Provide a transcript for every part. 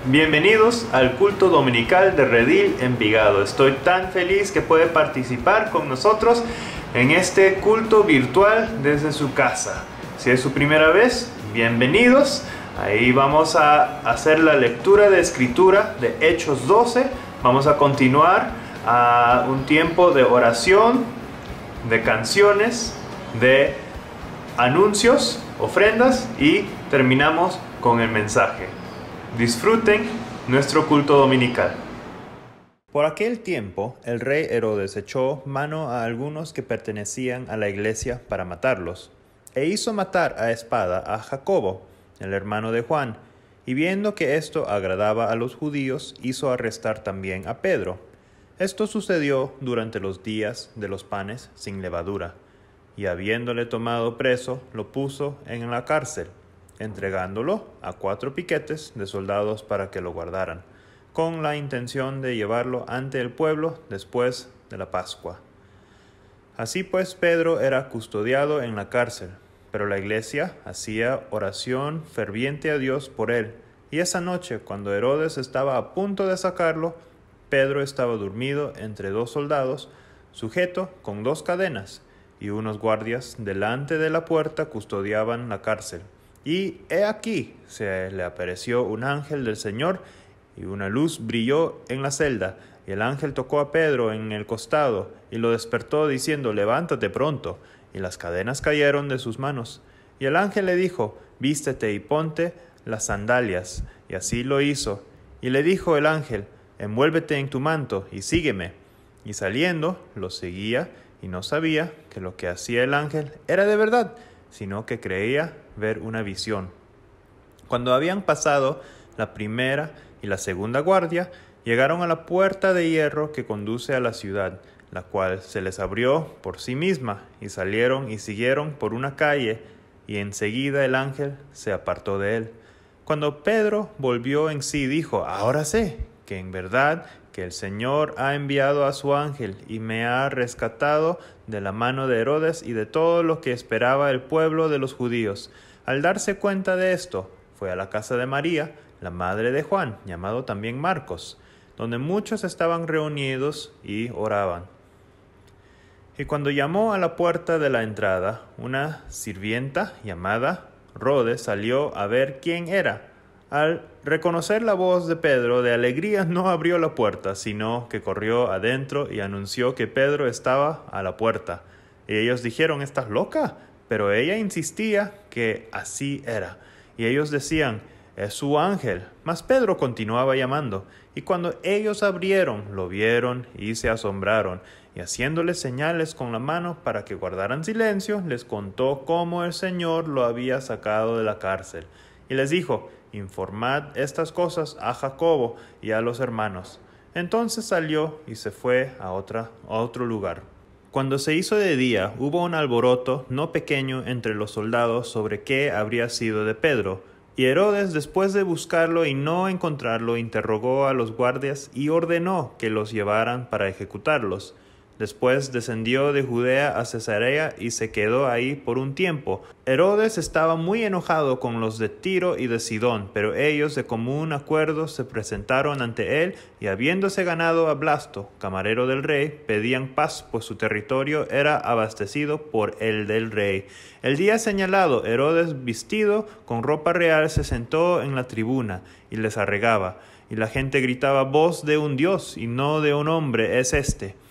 Bienvenidos al culto dominical de Redil Envigado. Estoy tan feliz que puede participar con nosotros en este culto virtual desde su casa. Si es su primera vez, bienvenidos. Ahí vamos a hacer la lectura de escritura de Hechos 12. Vamos a continuar a un tiempo de oración, de canciones, de anuncios, ofrendas y terminamos con el mensaje. Disfruten nuestro culto dominical. Por aquel tiempo, el rey Herodes echó mano a algunos que pertenecían a la iglesia para matarlos, e hizo matar a espada a Jacobo, el hermano de Juan, y viendo que esto agradaba a los judíos, hizo arrestar también a Pedro. Esto sucedió durante los días de los panes sin levadura, y habiéndole tomado preso, lo puso en la cárcel, entregándolo a 4 piquetes de soldados para que lo guardaran, con la intención de llevarlo ante el pueblo después de la Pascua. Así pues, Pedro era custodiado en la cárcel, pero la iglesia hacía oración ferviente a Dios por él. Y esa noche, cuando Herodes estaba a punto de sacarlo, Pedro estaba dormido entre 2 soldados, sujeto con 2 cadenas, y unos guardias delante de la puerta custodiaban la cárcel. Y he aquí, se le apareció un ángel del Señor, y una luz brilló en la celda, y el ángel tocó a Pedro en el costado, y lo despertó diciendo, levántate pronto, y las cadenas cayeron de sus manos. Y el ángel le dijo, vístete y ponte las sandalias, y así lo hizo. Y le dijo el ángel, envuélvete en tu manto, y sígueme. Y saliendo, lo seguía, y no sabía que lo que hacía el ángel era de verdad, sino que creía ver una visión. Cuando habían pasado la primera y la segunda guardia, llegaron a la puerta de hierro que conduce a la ciudad, la cual se les abrió por sí misma, y salieron y siguieron por una calle, y enseguida el ángel se apartó de él. Cuando Pedro volvió en sí, dijo, ahora sé que en verdad que el Señor ha enviado a su ángel y me ha rescatado de la mano de Herodes y de todo lo que esperaba el pueblo de los judíos. Al darse cuenta de esto, fue a la casa de María, la madre de Juan, llamado también Marcos, donde muchos estaban reunidos y oraban. Y cuando llamó a la puerta de la entrada, una sirvienta llamada Rode salió a ver quién era. Al reconocer la voz de Pedro, de alegría no abrió la puerta, sino que corrió adentro y anunció que Pedro estaba a la puerta. Y ellos dijeron, ¿estás loca? Pero ella insistía que así era. Y ellos decían, es su ángel. Mas Pedro continuaba llamando. Y cuando ellos abrieron, lo vieron y se asombraron. Y haciéndoles señales con la mano para que guardaran silencio, les contó cómo el Señor lo había sacado de la cárcel. Y les dijo, informad estas cosas a Jacobo y a los hermanos. Entonces salió y se fue a otro lugar. Cuando se hizo de día, hubo un alboroto no pequeño entre los soldados sobre qué habría sido de Pedro. Y Herodes, después de buscarlo y no encontrarlo, interrogó a los guardias y ordenó que los llevaran para ejecutarlos. Después descendió de Judea a Cesarea y se quedó ahí por un tiempo. Herodes estaba muy enojado con los de Tiro y de Sidón, pero ellos de común acuerdo se presentaron ante él y habiéndose ganado a Blasto, camarero del rey, pedían paz, pues su territorio era abastecido por el del rey. El día señalado, Herodes, vestido con ropa real, se sentó en la tribuna y les arregaba, y la gente gritaba, voz de un Dios y no de un hombre es este.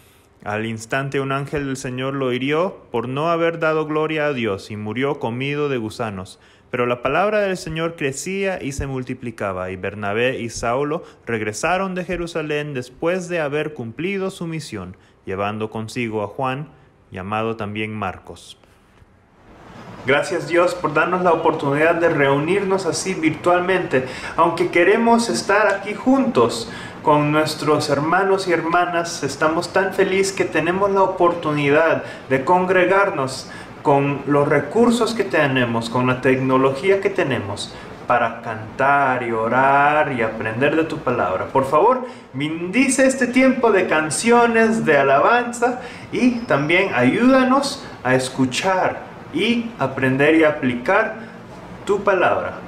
Al instante un ángel del Señor lo hirió por no haber dado gloria a Dios y murió comido de gusanos. Pero la palabra del Señor crecía y se multiplicaba, y Bernabé y Saulo regresaron de Jerusalén después de haber cumplido su misión, llevando consigo a Juan, llamado también Marcos. Gracias Dios por darnos la oportunidad de reunirnos así virtualmente, aunque queremos estar aquí juntos con nuestros hermanos y hermanas. Estamos tan felices que tenemos la oportunidad de congregarnos con los recursos que tenemos, con la tecnología que tenemos, para cantar y orar y aprender de tu palabra. Por favor, bendice este tiempo de canciones, de alabanza, y también ayúdanos a escuchar y aprender y aplicar tu palabra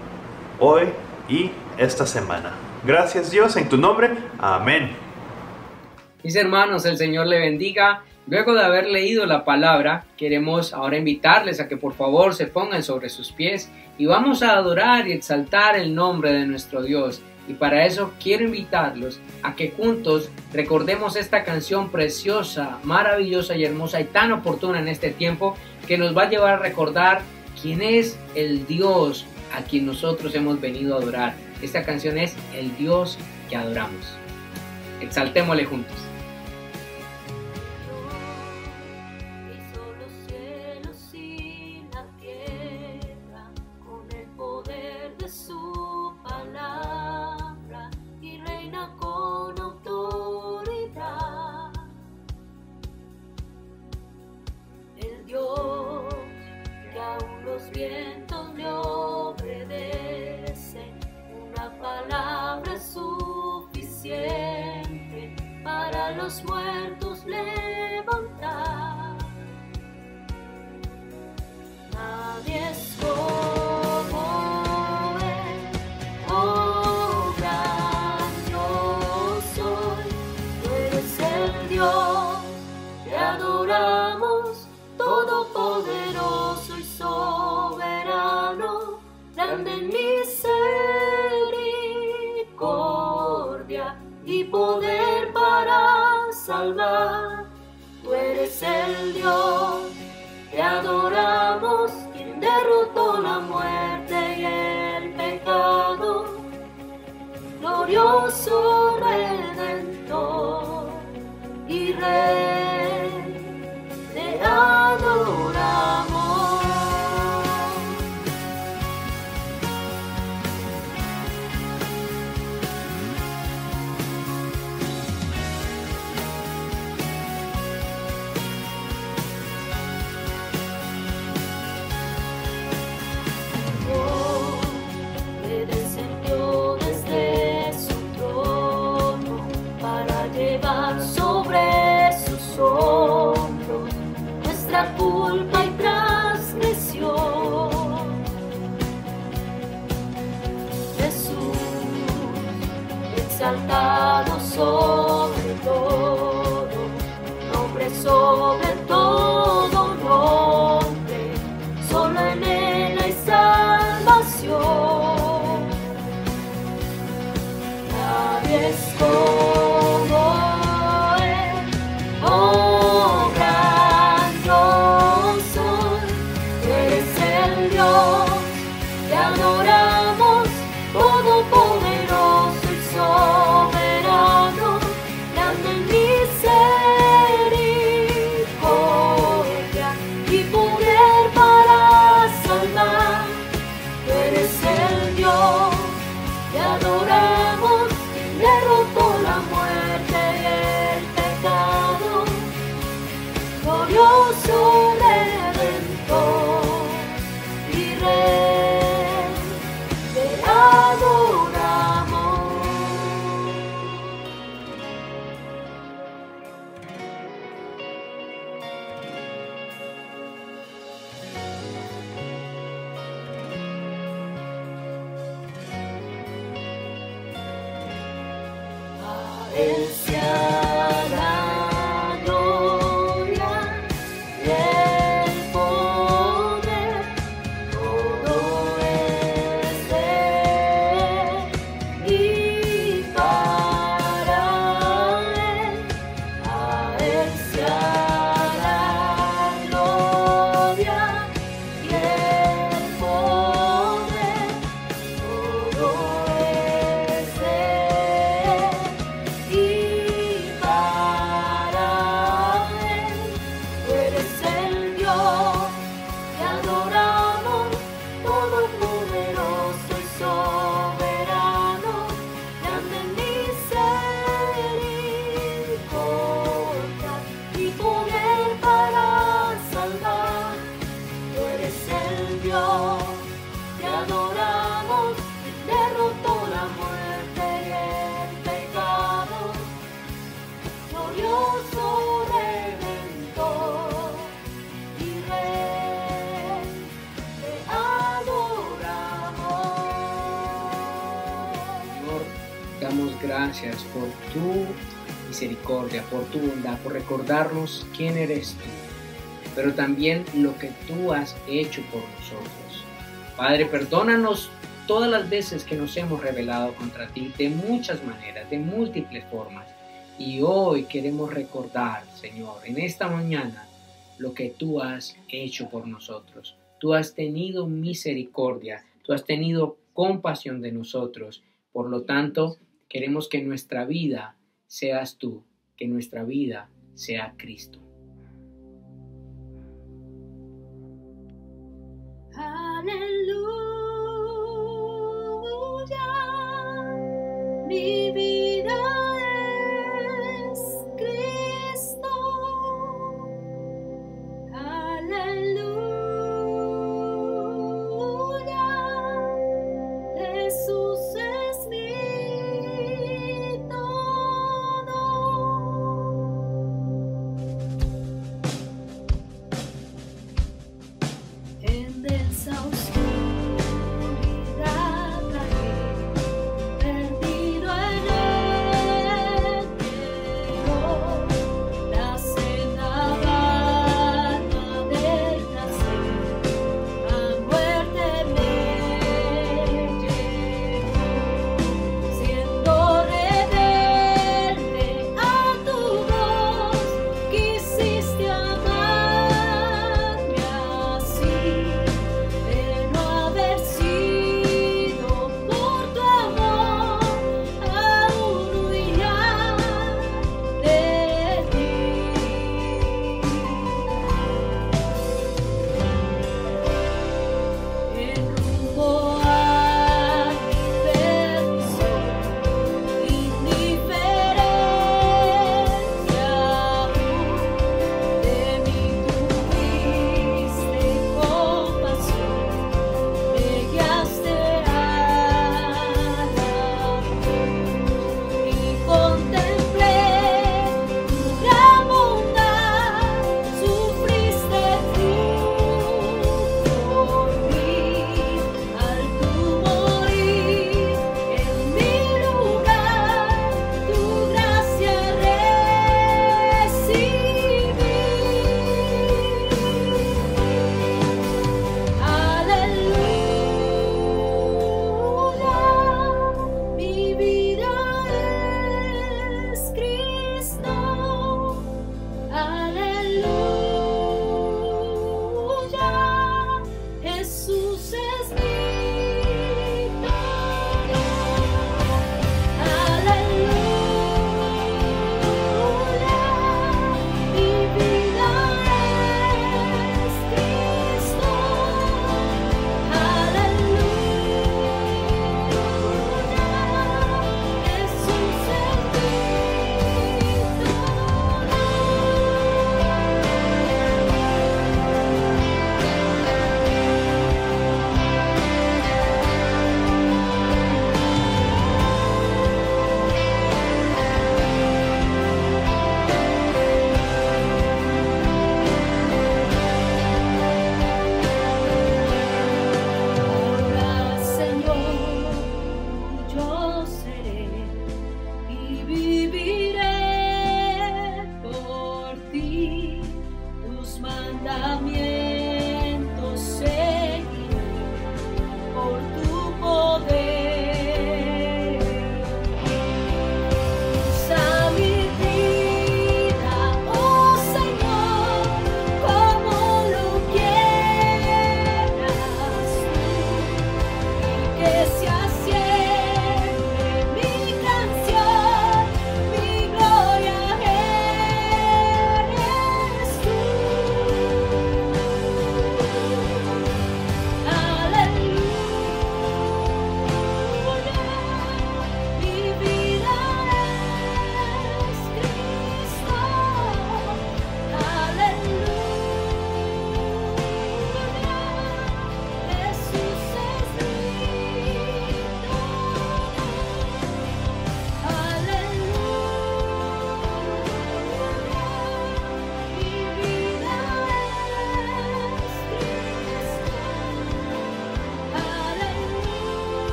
hoy y esta semana. Gracias Dios, en tu nombre. Amén. Mis hermanos, el Señor le bendiga. Luego de haber leído la palabra, queremos ahora invitarles a que por favor se pongan sobre sus pies y vamos a adorar y exaltar el nombre de nuestro Dios. Y para eso quiero invitarlos a que juntos recordemos esta canción preciosa, maravillosa y hermosa y tan oportuna en este tiempo, que nos va a llevar a recordar quién es el Dios a quien nosotros hemos venido a adorar. Esta canción es El Dios que adoramos. Exaltémosle juntos. Vientos le obedecen, una palabra es suficiente para los muertos levantar. Nadie es como él, oh gran yo soy, tú eres el Dios que adoramos, todopoderoso y soberano, grande en misericordia y poder para salvar. Tú eres el Dios que adoramos, quien derrotó la muerte y el pecado, glorioso Redentor y Rey, te adoramos. Que descendió desde su trono para llevar sobre sus hombros nuestra culpa y transgresión. Jesús, exaltado sobre todo, nombre sobre todo nombre, solo en él hay salvación. Nadie es como él, oh gran yo soy, tú eres el Dios que adoramos, todopoderoso y soberano, grande en misericordia y poder para salvar. Tú eres el Dios que adoramos, quien derrotó la muerte y el pecado, glorioso Redentor y Rey, te adoramos. A él sea la gloria y el poder, todo es de él y para él. A él sea la gloria y el poder, todo es de él y para él. Tú eres el Dios que adoramos, todopoderoso y soberano, grande en misericordia y poder para salvar. Tú eres el Dios que adoramos, quien derrotó la muerte y el pecado, glorioso Redentor y Rey, te adoramos. Señor, damos gracias por tu misericordia, por tu bondad, por recordarnos quién eres tú, pero también lo que tú has hecho por nosotros. Padre, perdónanos todas las veces que nos hemos rebelado contra ti, de muchas maneras, de múltiples formas. Y hoy queremos recordar, Señor, en esta mañana, lo que tú has hecho por nosotros. Tú has tenido misericordia, tú has tenido compasión de nosotros. Por lo tanto, queremos que nuestra vida seas tú, que nuestra vida sea Cristo. Aleluya, mi vida es Cristo. Aleluya, Jesús es mi todo. En densa oscuridad caí, perdido en el terror, la senda vana del placer, a muerte me llevó, siendo rebelde a tu voz, quisiste amarme así, pero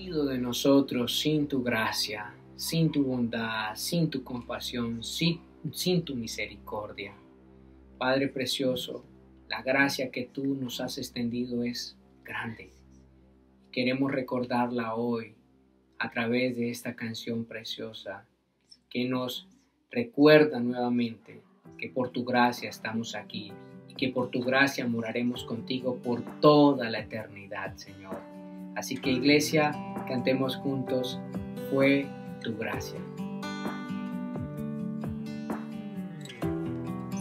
sido de nosotros sin tu gracia, sin tu bondad, sin tu compasión, sin tu misericordia? Padre precioso, la gracia que tú nos has extendido es grande. Queremos recordarla hoy a través de esta canción preciosa que nos recuerda nuevamente que por tu gracia estamos aquí y que por tu gracia moraremos contigo por toda la eternidad, Señor. Así que, iglesia, cantemos juntos, fue tu gracia.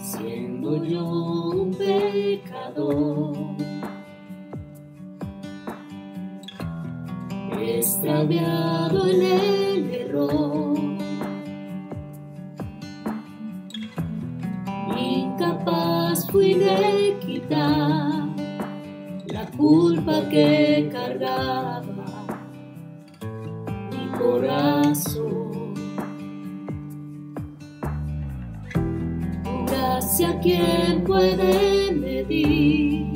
Siendo yo un pecador, extraviado en el error, incapaz fui de quitar la culpa que cargaba mi corazón. Gracia, ¿quién puede medir?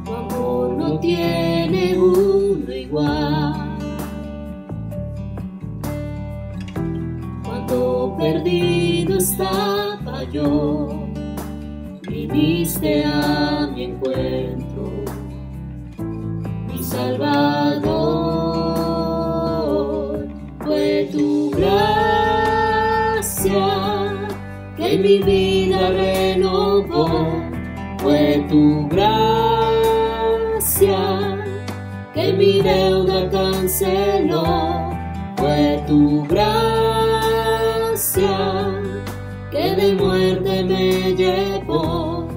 Tu amor no tiene uno igual. Cuando perdido estaba yo, viniste a mi encuentro, mi Salvador. Fue tu gracia que en mi vida renovó, fue tu gracia que mi deuda canceló, fue tu gracia que de muerte me llevó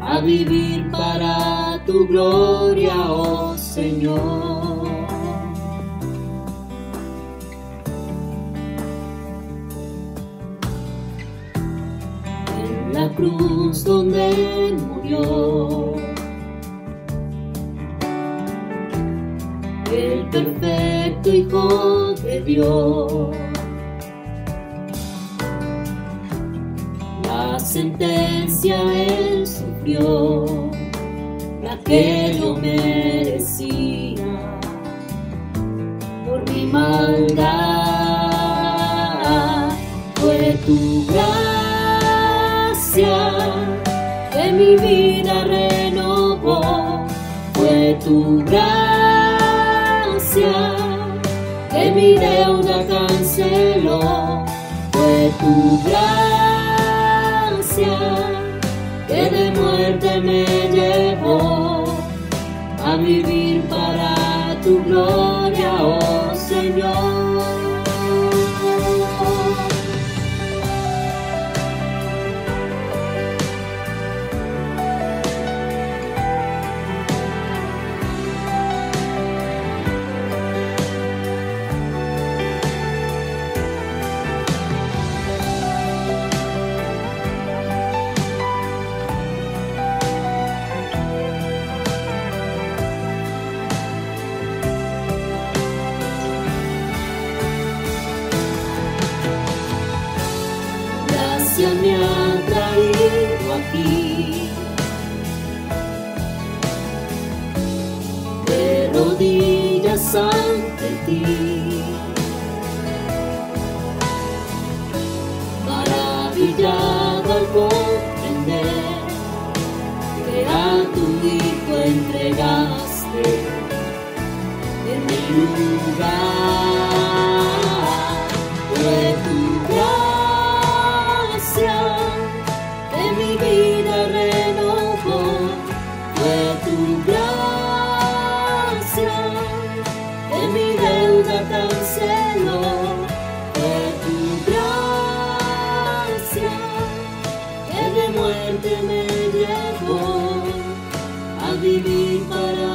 a vivir para tu gloria, oh Señor. En la cruz donde murió el perfecto Hijo de Dios, la sentencia Él sufrió, la que yo merecía por mi maldad. Fue tu gracia que mi vida renovó, fue tu gracia que mi deuda canceló, fue tu gracia que de muerte me llevó a vivir para tu gloria, oh Señor. Gracia me ha traído aquí, de rodillas ante ti, maravillado al comprender que a tu Hijo entregaste en mi lugar. Fue tu gracia que mi vida renovó, fue tu gracia que mi deuda canceló, fue tu gracia que de muerte me llevó a vivir para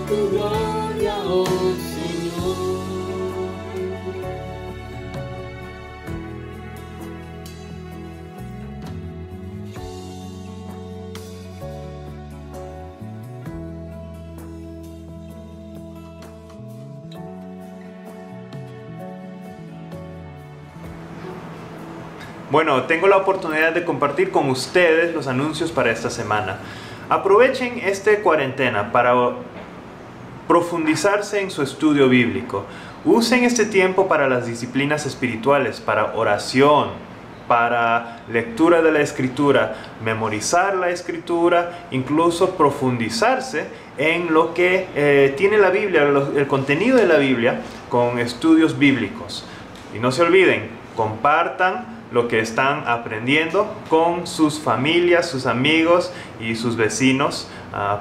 tu gloria, oh Señor. Bueno, tengo la oportunidad de compartir con ustedes los anuncios para esta semana. Aprovechen esta cuarentena para profundizarse en su estudio bíblico. Usen este tiempo para las disciplinas espirituales, para oración, para lectura de la Escritura, memorizar la Escritura, incluso profundizarse en lo que tiene la Biblia, el contenido de la Biblia, con estudios bíblicos. Y no se olviden, compartan lo que están aprendiendo con sus familias, sus amigos y sus vecinos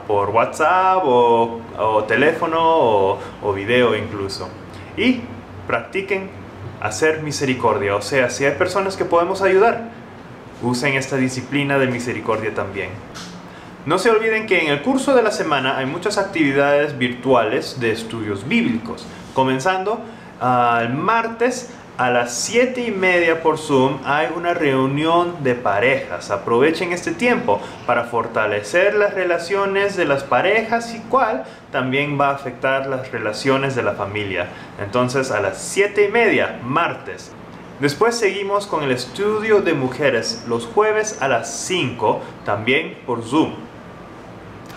por WhatsApp o teléfono o video incluso. Y practiquen hacer misericordia, o sea, si hay personas que podemos ayudar, usen esta disciplina de misericordia también. No se olviden que en el curso de la semana hay muchas actividades virtuales de estudios bíblicos, comenzando el martes a las 7:30 por Zoom hay una reunión de parejas. Aprovechen este tiempo para fortalecer las relaciones de las parejas y cual también va a afectar las relaciones de la familia. Entonces a las 7:30, martes. Después seguimos con el estudio de mujeres los jueves a las 5, también por Zoom.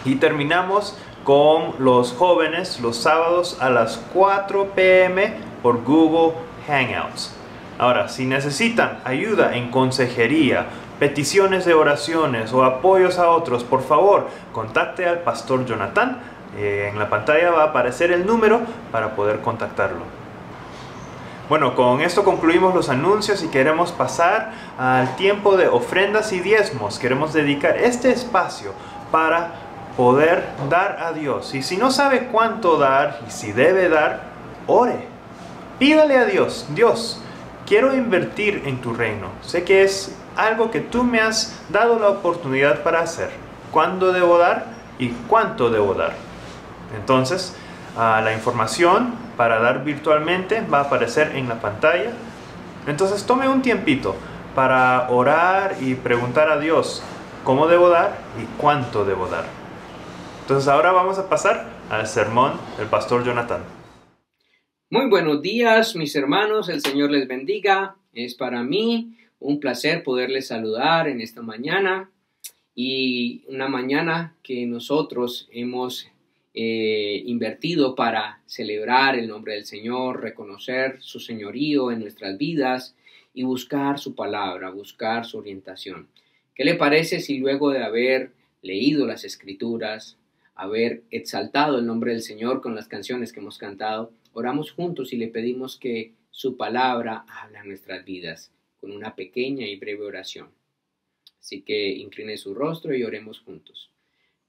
Y terminamos con los jóvenes los sábados a las 4 p.m. por Google Hangouts. Ahora, si necesitan ayuda en consejería, peticiones de oraciones o apoyos a otros, por favor, contacte al pastor Jonathan. En la pantalla va a aparecer el número para poder contactarlo. Bueno, con esto concluimos los anuncios y queremos pasar al tiempo de ofrendas y diezmos. Queremos dedicar este espacio para poder dar a Dios. Y si no sabe cuánto dar y si debe dar, ore. Pídale a Dios, Dios, quiero invertir en tu reino. Sé que es algo que tú me has dado la oportunidad para hacer. ¿Cuándo debo dar y cuánto debo dar? Entonces, la información para dar virtualmente va a aparecer en la pantalla. Entonces, tome un tiempito para orar y preguntar a Dios cómo debo dar y cuánto debo dar. Entonces, ahora vamos a pasar al sermón del pastor Jonathan. Muy buenos días, mis hermanos, el Señor les bendiga. Es para mí un placer poderles saludar en esta mañana y una mañana que nosotros hemos invertido para celebrar el nombre del Señor, reconocer su señorío en nuestras vidas y buscar su palabra, buscar su orientación. ¿Qué le parece si luego de haber leído las Escrituras, haber exaltado el nombre del Señor con las canciones que hemos cantado, oramos juntos y le pedimos que su palabra hable a nuestras vidas con una pequeña y breve oración? Así que incline su rostro y oremos juntos.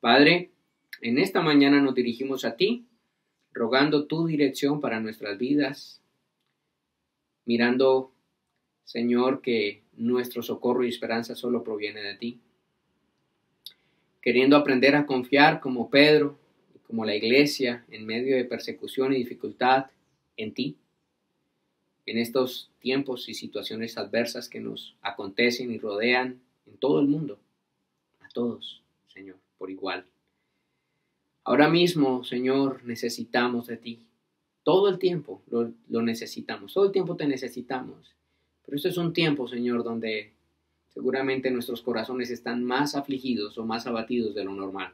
Padre, en esta mañana nos dirigimos a ti, rogando tu dirección para nuestras vidas, mirando, Señor, que nuestro socorro y esperanza solo proviene de ti, queriendo aprender a confiar como Pedro, como la iglesia, en medio de persecución y dificultad, en ti, en estos tiempos y situaciones adversas que nos acontecen y rodean en todo el mundo, a todos, Señor, por igual. Ahora mismo, Señor, necesitamos de ti. Todo el tiempo lo necesitamos, todo el tiempo te necesitamos. Pero este es un tiempo, Señor, donde seguramente nuestros corazones están más afligidos o más abatidos de lo normal,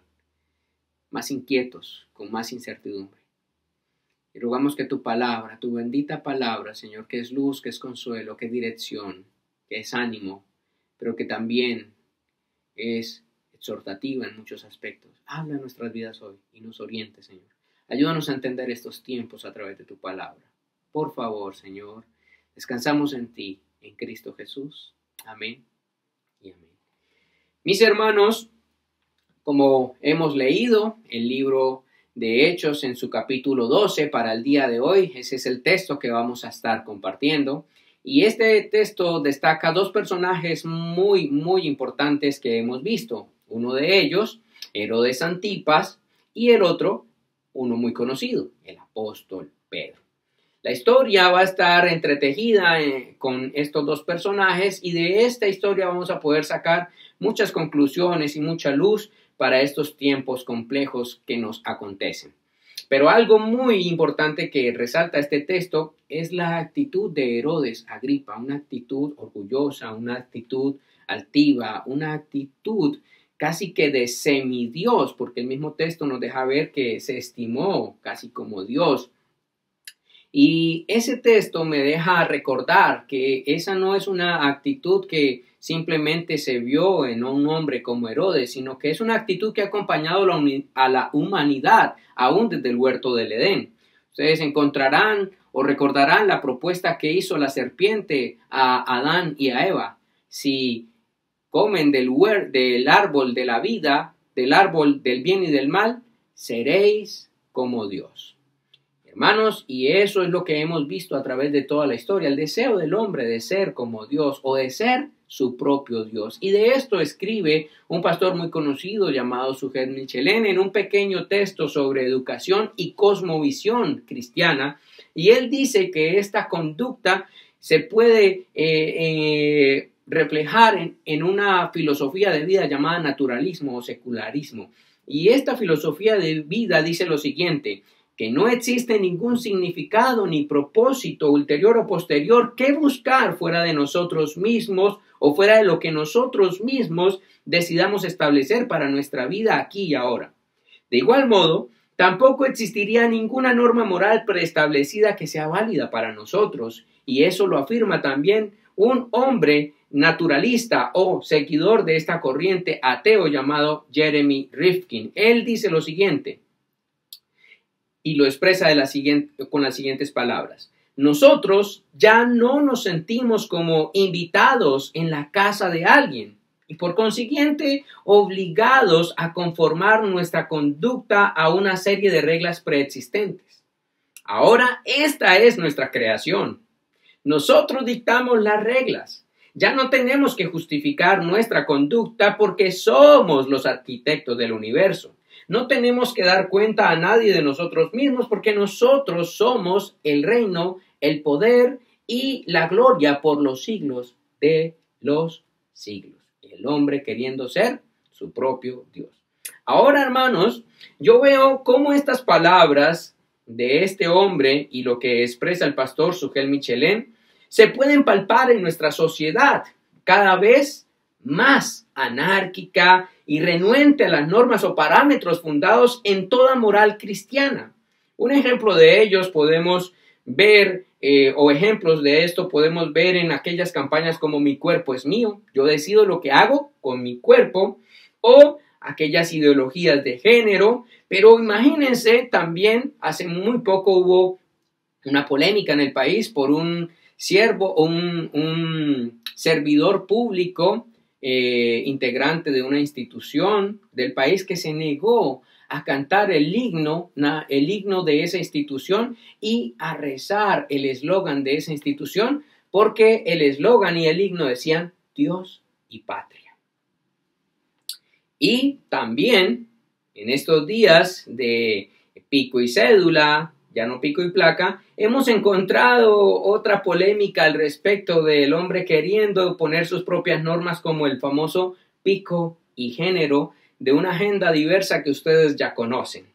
más inquietos, con más incertidumbre. Y rogamos que tu palabra, tu bendita palabra, Señor, que es luz, que es consuelo, que es dirección, que es ánimo, pero que también es exhortativa en muchos aspectos. Habla en nuestras vidas hoy y nos oriente, Señor. Ayúdanos a entender estos tiempos a través de tu palabra. Por favor, Señor, descansamos en ti, en Cristo Jesús. Amén y amén. Mis hermanos, como hemos leído el libro de Hechos en su capítulo 12 para el día de hoy, ese es el texto que vamos a estar compartiendo. Y este texto destaca dos personajes muy importantes que hemos visto. Uno de ellos, Herodes Antipas, y el otro, uno muy conocido, el apóstol Pedro. La historia va a estar entretejida con estos dos personajes y de esta historia vamos a poder sacar muchas conclusiones y mucha luz para estos tiempos complejos que nos acontecen. Pero algo muy importante que resalta este texto es la actitud de Herodes Agripa, una actitud orgullosa, una actitud altiva, una actitud casi que de semidios, porque el mismo texto nos deja ver que se estimó casi como Dios. Y ese texto me deja recordar que esa no es una actitud que simplemente se vio en un hombre como Herodes, sino que es una actitud que ha acompañado a la humanidad aún desde el huerto del Edén. Ustedes encontrarán o recordarán la propuesta que hizo la serpiente a Adán y a Eva. Si comen del árbol de la vida, del árbol del bien y del mal, seréis como Dios. Hermanos, y eso es lo que hemos visto a través de toda la historia, el deseo del hombre de ser como Dios o de ser su propio Dios. Y de esto escribe un pastor muy conocido llamado Sujet Michelén en un pequeño texto sobre educación y cosmovisión cristiana. Y él dice que esta conducta se puede reflejar en una filosofía de vida llamada naturalismo o secularismo. Y esta filosofía de vida dice lo siguiente: que no existe ningún significado ni propósito ulterior o posterior que buscar fuera de nosotros mismos o fuera de lo que nosotros mismos decidamos establecer para nuestra vida aquí y ahora. De igual modo, tampoco existiría ninguna norma moral preestablecida que sea válida para nosotros, y eso lo afirma también un hombre naturalista o seguidor de esta corriente ateo llamado Jeremy Rifkin. Él dice lo siguiente, y lo expresa con las siguientes palabras: nosotros ya no nos sentimos como invitados en la casa de alguien y por consiguiente obligados a conformar nuestra conducta a una serie de reglas preexistentes. Ahora esta es nuestra creación. Nosotros dictamos las reglas. Ya no tenemos que justificar nuestra conducta porque somos los arquitectos del universo. No tenemos que dar cuenta a nadie de nosotros mismos porque nosotros somos el reino, el poder y la gloria por los siglos de los siglos. El hombre queriendo ser su propio Dios. Ahora, hermanos, yo veo cómo estas palabras de este hombre y lo que expresa el pastor Sujet Michelén se pueden palpar en nuestra sociedad cada vez más anárquica y renuente a las normas o parámetros fundados en toda moral cristiana. Un ejemplo de ellos podemos ver, o ejemplos de esto podemos ver en aquellas campañas como Mi cuerpo es mío, yo decido lo que hago con mi cuerpo, o aquellas ideologías de género. Pero imagínense, también hace muy poco hubo una polémica en el país por un siervo o un servidor público integrante de una institución del país que se negó a cantar el himno de esa institución y a rezar el eslogan de esa institución, porque el eslogan y el himno decían Dios y patria. Y también en estos días de pico y cédula, ya no pico y placa, hemos encontrado otra polémica al respecto del hombre queriendo poner sus propias normas, como el famoso pico y género de una agenda diversa que ustedes ya conocen.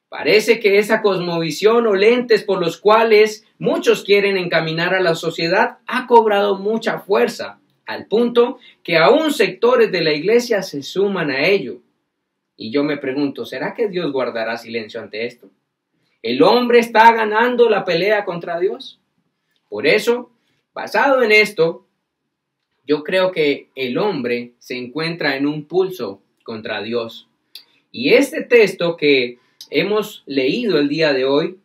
Parece que esa cosmovisión o lentes por los cuales muchos quieren encaminar a la sociedad ha cobrado mucha fuerza, al punto que aún sectores de la iglesia se suman a ello. Y yo me pregunto, ¿será que Dios guardará silencio ante esto? ¿El hombre está ganando la pelea contra Dios? Por eso, basado en esto, yo creo que el hombre se encuentra en un pulso contra Dios. Y este texto que hemos leído el día de hoy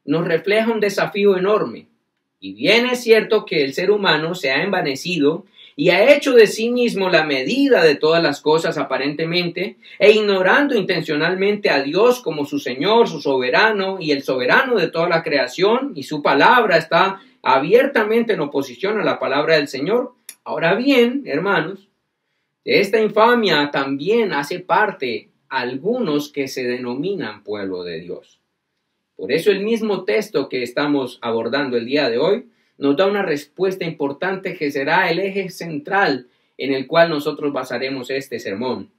nos refleja un desafío enorme. Y bien es cierto que el ser humano se ha envanecido y ha hecho de sí mismo la medida de todas las cosas aparentemente, e ignorando intencionalmente a Dios como su Señor, su soberano y el soberano de toda la creación, y su palabra está abiertamente en oposición a la palabra del Señor. Ahora bien, hermanos, de esta infamia también hace parte algunos que se denominan pueblo de Dios. Por eso el mismo texto que estamos abordando el día de hoy nos da una respuesta importante que será el eje central en el cual nosotros basaremos este sermón.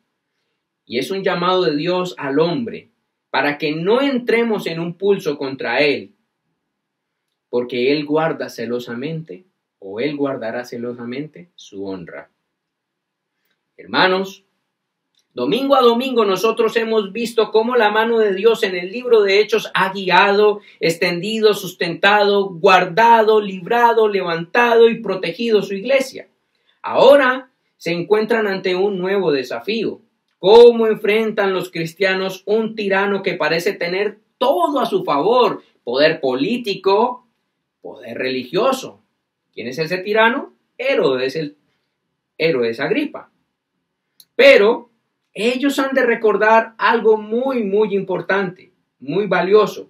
Y es un llamado de Dios al hombre para que no entremos en un pulso contra Él, porque Él guarda celosamente, o Él guardará celosamente su honra. Hermanos, Domingo a domingo nosotros hemos visto cómo la mano de Dios en el libro de Hechos ha guiado, extendido, sustentado, guardado, librado, levantado y protegido su iglesia. Ahora se encuentran ante un nuevo desafío. ¿Cómo enfrentan los cristianos un tirano que parece tener todo a su favor? Poder político, poder religioso. ¿Quién es ese tirano? Herodes Agripa. Pero ellos han de recordar algo muy, muy importante, muy valioso,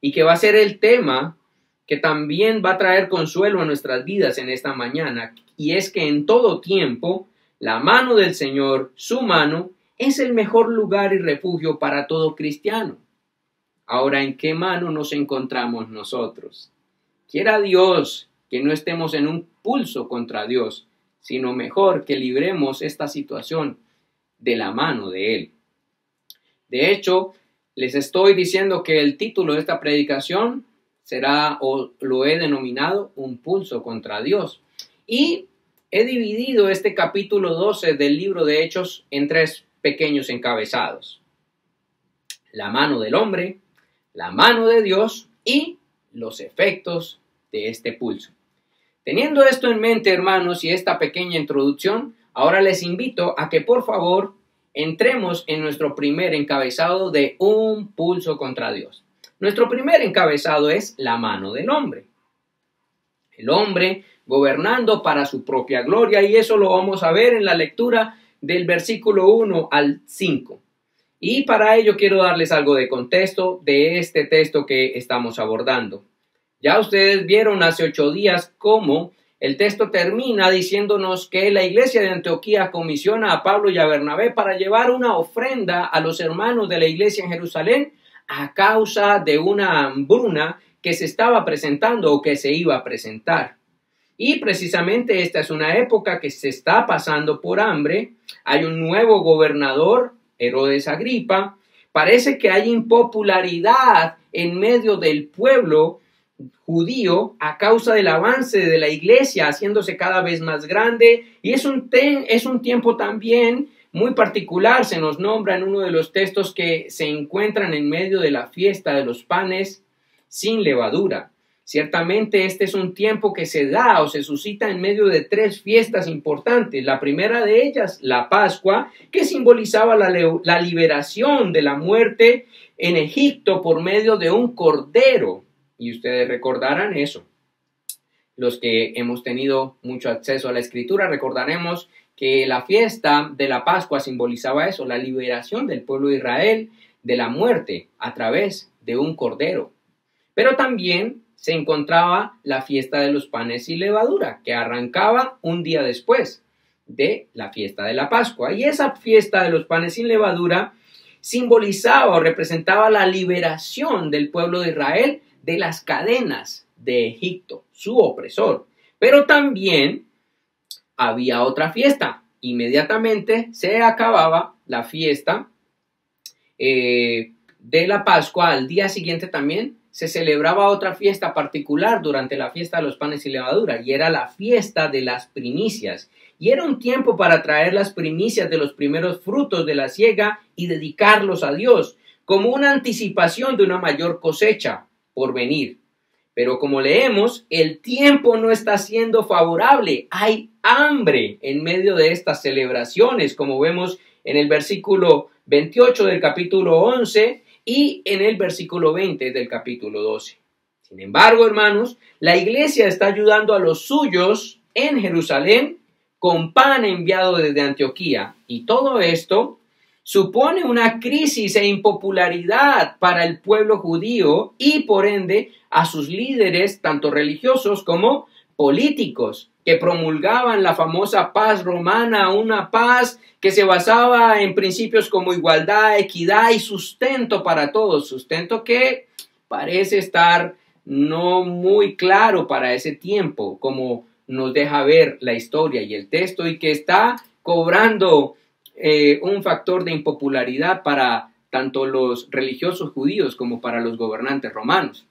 y que va a ser el tema que también va a traer consuelo a nuestras vidas en esta mañana, y es que en todo tiempo, la mano del Señor, su mano, es el mejor lugar y refugio para todo cristiano. Ahora, ¿en qué mano nos encontramos nosotros? Quiera Dios que no estemos en un pulso contra Dios, sino mejor que libremos esta situación de la mano de Él. De hecho, les estoy diciendo que el título de esta predicación será, o lo he denominado, un pulso contra Dios. Y he dividido este capítulo 12 del libro de Hechos en 3 pequeños encabezados: la mano del hombre, la mano de Dios y los efectos de este pulso. Teniendo esto en mente, hermanos, y esta pequeña introducción, ahora les invito a que por favor entremos en nuestro primer encabezado de un pulso contra Dios. Nuestro primer encabezado es la mano del hombre. El hombre gobernando para su propia gloria, y eso lo vamos a ver en la lectura del versículo 1 al 5. Y para ello quiero darles algo de contexto de este texto que estamos abordando. Ya ustedes vieron hace 8 días cómo el texto termina diciéndonos que la iglesia de Antioquía comisiona a Pablo y a Bernabé para llevar una ofrenda a los hermanos de la iglesia en Jerusalén a causa de una hambruna que se estaba presentando o que se iba a presentar. Y precisamente esta es una época que se está pasando por hambre. Hay un nuevo gobernador, Herodes Agripa. Parece que hay impopularidad en medio del pueblo judío a causa del avance de la iglesia haciéndose cada vez más grande, y es un tiempo también muy particular. Se nos nombra en uno de los textos que se encuentran en medio de la fiesta de los panes sin levadura. Ciertamente este es un tiempo que se da o se suscita en medio de 3 fiestas importantes. La primera de ellas, la Pascua, que simbolizaba la liberación de la muerte en Egipto por medio de un cordero. Y ustedes recordarán eso. Los que hemos tenido mucho acceso a la Escritura recordaremos que la fiesta de la Pascua simbolizaba eso, la liberación del pueblo de Israel de la muerte a través de un cordero. Pero también se encontraba la fiesta de los panes sin levadura, que arrancaba un día después de la fiesta de la Pascua. Y esa fiesta de los panes sin levadura simbolizaba o representaba la liberación del pueblo de Israel de las cadenas de Egipto, su opresor. Pero también había otra fiesta. Inmediatamente se acababa la fiesta de la Pascua. Al día siguiente también se celebraba otra fiesta particular durante la fiesta de los panes sin levadura, y era la fiesta de las primicias. Y era un tiempo para traer las primicias de los primeros frutos de la siega y dedicarlos a Dios, como una anticipación de una mayor cosecha por venir. Pero como leemos, el tiempo no está siendo favorable. Hay hambre en medio de estas celebraciones, como vemos en el versículo 28 del capítulo 11 y en el versículo 20 del capítulo 12. Sin embargo, hermanos, la iglesia está ayudando a los suyos en Jerusalén con pan enviado desde Antioquía, y todo esto supone una crisis e impopularidad para el pueblo judío y por ende a sus líderes, tanto religiosos como políticos, que promulgaban la famosa paz romana, una paz que se basaba en principios como igualdad, equidad y sustento para todos, sustento que parece estar no muy claro para ese tiempo, como nos deja ver la historia y el texto, y que está cobrando un factor de impopularidad para tanto los religiosos judíos como para los gobernantes romanos.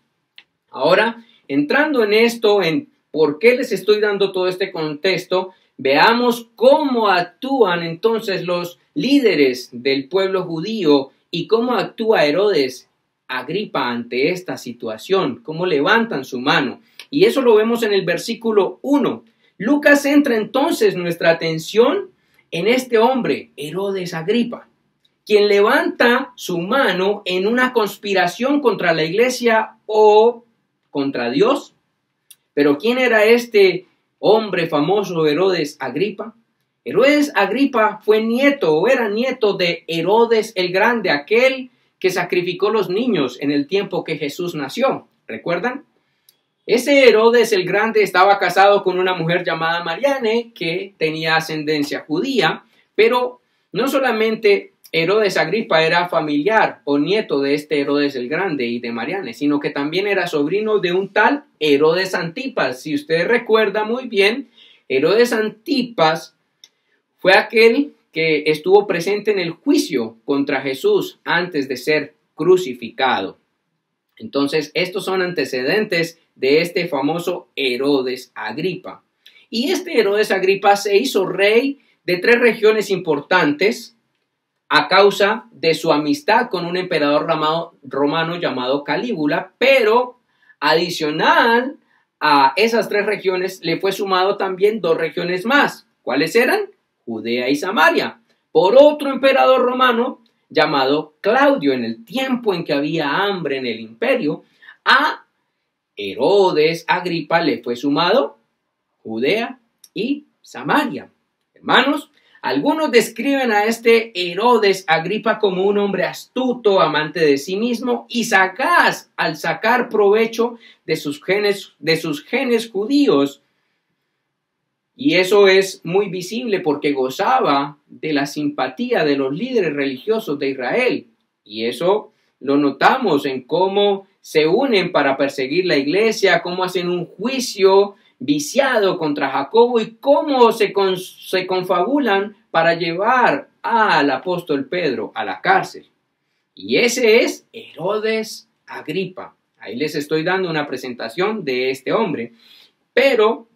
Ahora, entrando en esto, en por qué les estoy dando todo este contexto, Veamos cómo actúan entonces los líderes del pueblo judío y cómo actúa Herodes Agripa ante esta situación, cómo levantan su mano. Y eso lo vemos en el versículo 1. Lucas centra entonces nuestra atención en este hombre, Herodes Agripa, quien levanta su mano en una conspiración contra la iglesia o contra Dios. Pero ¿quién era este hombre famoso, Herodes Agripa? Herodes Agripa fue nieto o era nieto de Herodes el Grande, aquel que sacrificó los niños en el tiempo que Jesús nació. ¿Recuerdan? Ese Herodes el Grande estaba casado con una mujer llamada Mariane, que tenía ascendencia judía, pero no solamente Herodes Agripa era familiar o nieto de este Herodes el Grande y de Mariane, sino que también era sobrino de un tal Herodes Antipas. Si usted recuerda muy bien, Herodes Antipas fue aquel que estuvo presente en el juicio contra Jesús antes de ser crucificado. Entonces, estos son antecedentes de este famoso Herodes Agripa. Y este Herodes Agripa se hizo rey de 3 regiones importantes a causa de su amistad con un emperador romano llamado Calígula, pero adicional a esas 3 regiones le fue sumado también 2 regiones más. ¿Cuáles eran? Judea y Samaria, por otro emperador romano llamado Claudio. En el tiempo en que había hambre en el imperio, a Herodes Agripa le fue sumado Judea y Samaria. Hermanos, algunos describen a este Herodes Agripa como un hombre astuto, amante de sí mismo y sagaz al sacar provecho de sus genes judíos. Y eso es muy visible porque gozaba de la simpatía de los líderes religiosos de Israel. Y eso lo notamos en cómo se unen para perseguir la iglesia, cómo hacen un juicio viciado contra Jacobo y cómo se confabulan para llevar al apóstol Pedro a la cárcel. Y ese es Herodes Agripa. Ahí les estoy dando una presentación de este hombre. Pero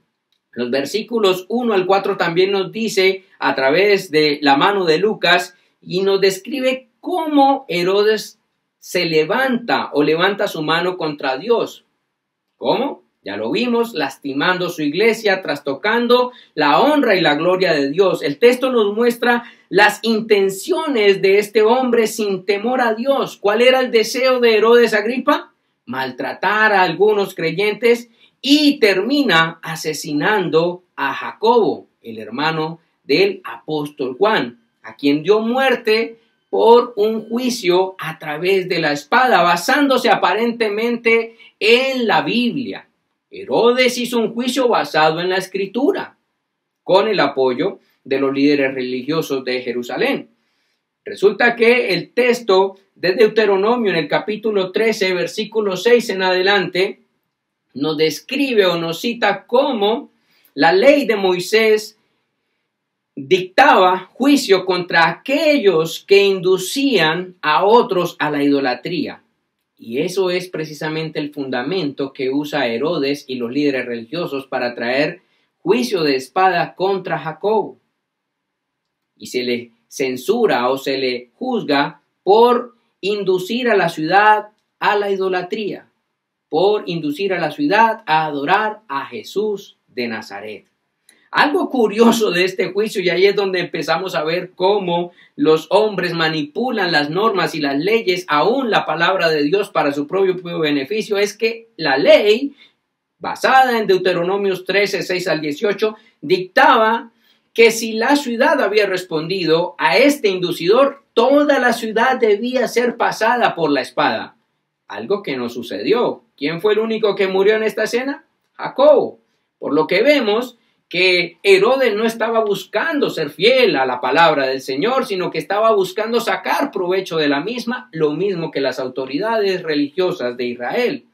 los versículos 1 al 4 también nos dice, a través de la mano de Lucas, y nos describe cómo Herodes se levanta su mano contra Dios. ¿Cómo? Ya lo vimos, lastimando su iglesia, trastocando la honra y la gloria de Dios. El texto nos muestra las intenciones de este hombre sin temor a Dios. ¿Cuál era el deseo de Herodes Agripa? Maltratar a algunos creyentes y termina asesinando a Jacobo, el hermano del apóstol Juan, a quien dio muerte por un juicio a través de la espada, basándose aparentemente en la Biblia. Herodes hizo un juicio basado en la Escritura, con el apoyo de los líderes religiosos de Jerusalén. Resulta que el texto de Deuteronomio en el capítulo 13, versículo 6 en adelante, nos describe o nos cita cómo la ley de Moisés dictaba juicio contra aquellos que inducían a otros a la idolatría. Y eso es precisamente el fundamento que usa Herodes y los líderes religiosos para traer juicio de espada contra Jacobo. Y se le censura o se le juzga por inducir a la ciudad a la idolatría, por inducir a la ciudad a adorar a Jesús de Nazaret. Algo curioso de este juicio, y ahí es donde empezamos a ver cómo los hombres manipulan las normas y las leyes, aún la palabra de Dios para su propio beneficio, es que la ley, basada en Deuteronomios 13, 6 al 18, dictaba que si la ciudad había respondido a este inducidor, toda la ciudad debía ser pasada por la espada. Algo que no sucedió. ¿Quién fue el único que murió en esta escena? Jacobo. Por lo que vemos que Herodes no estaba buscando ser fiel a la palabra del Señor, sino que estaba buscando sacar provecho de la misma, lo mismo que las autoridades religiosas de Israel.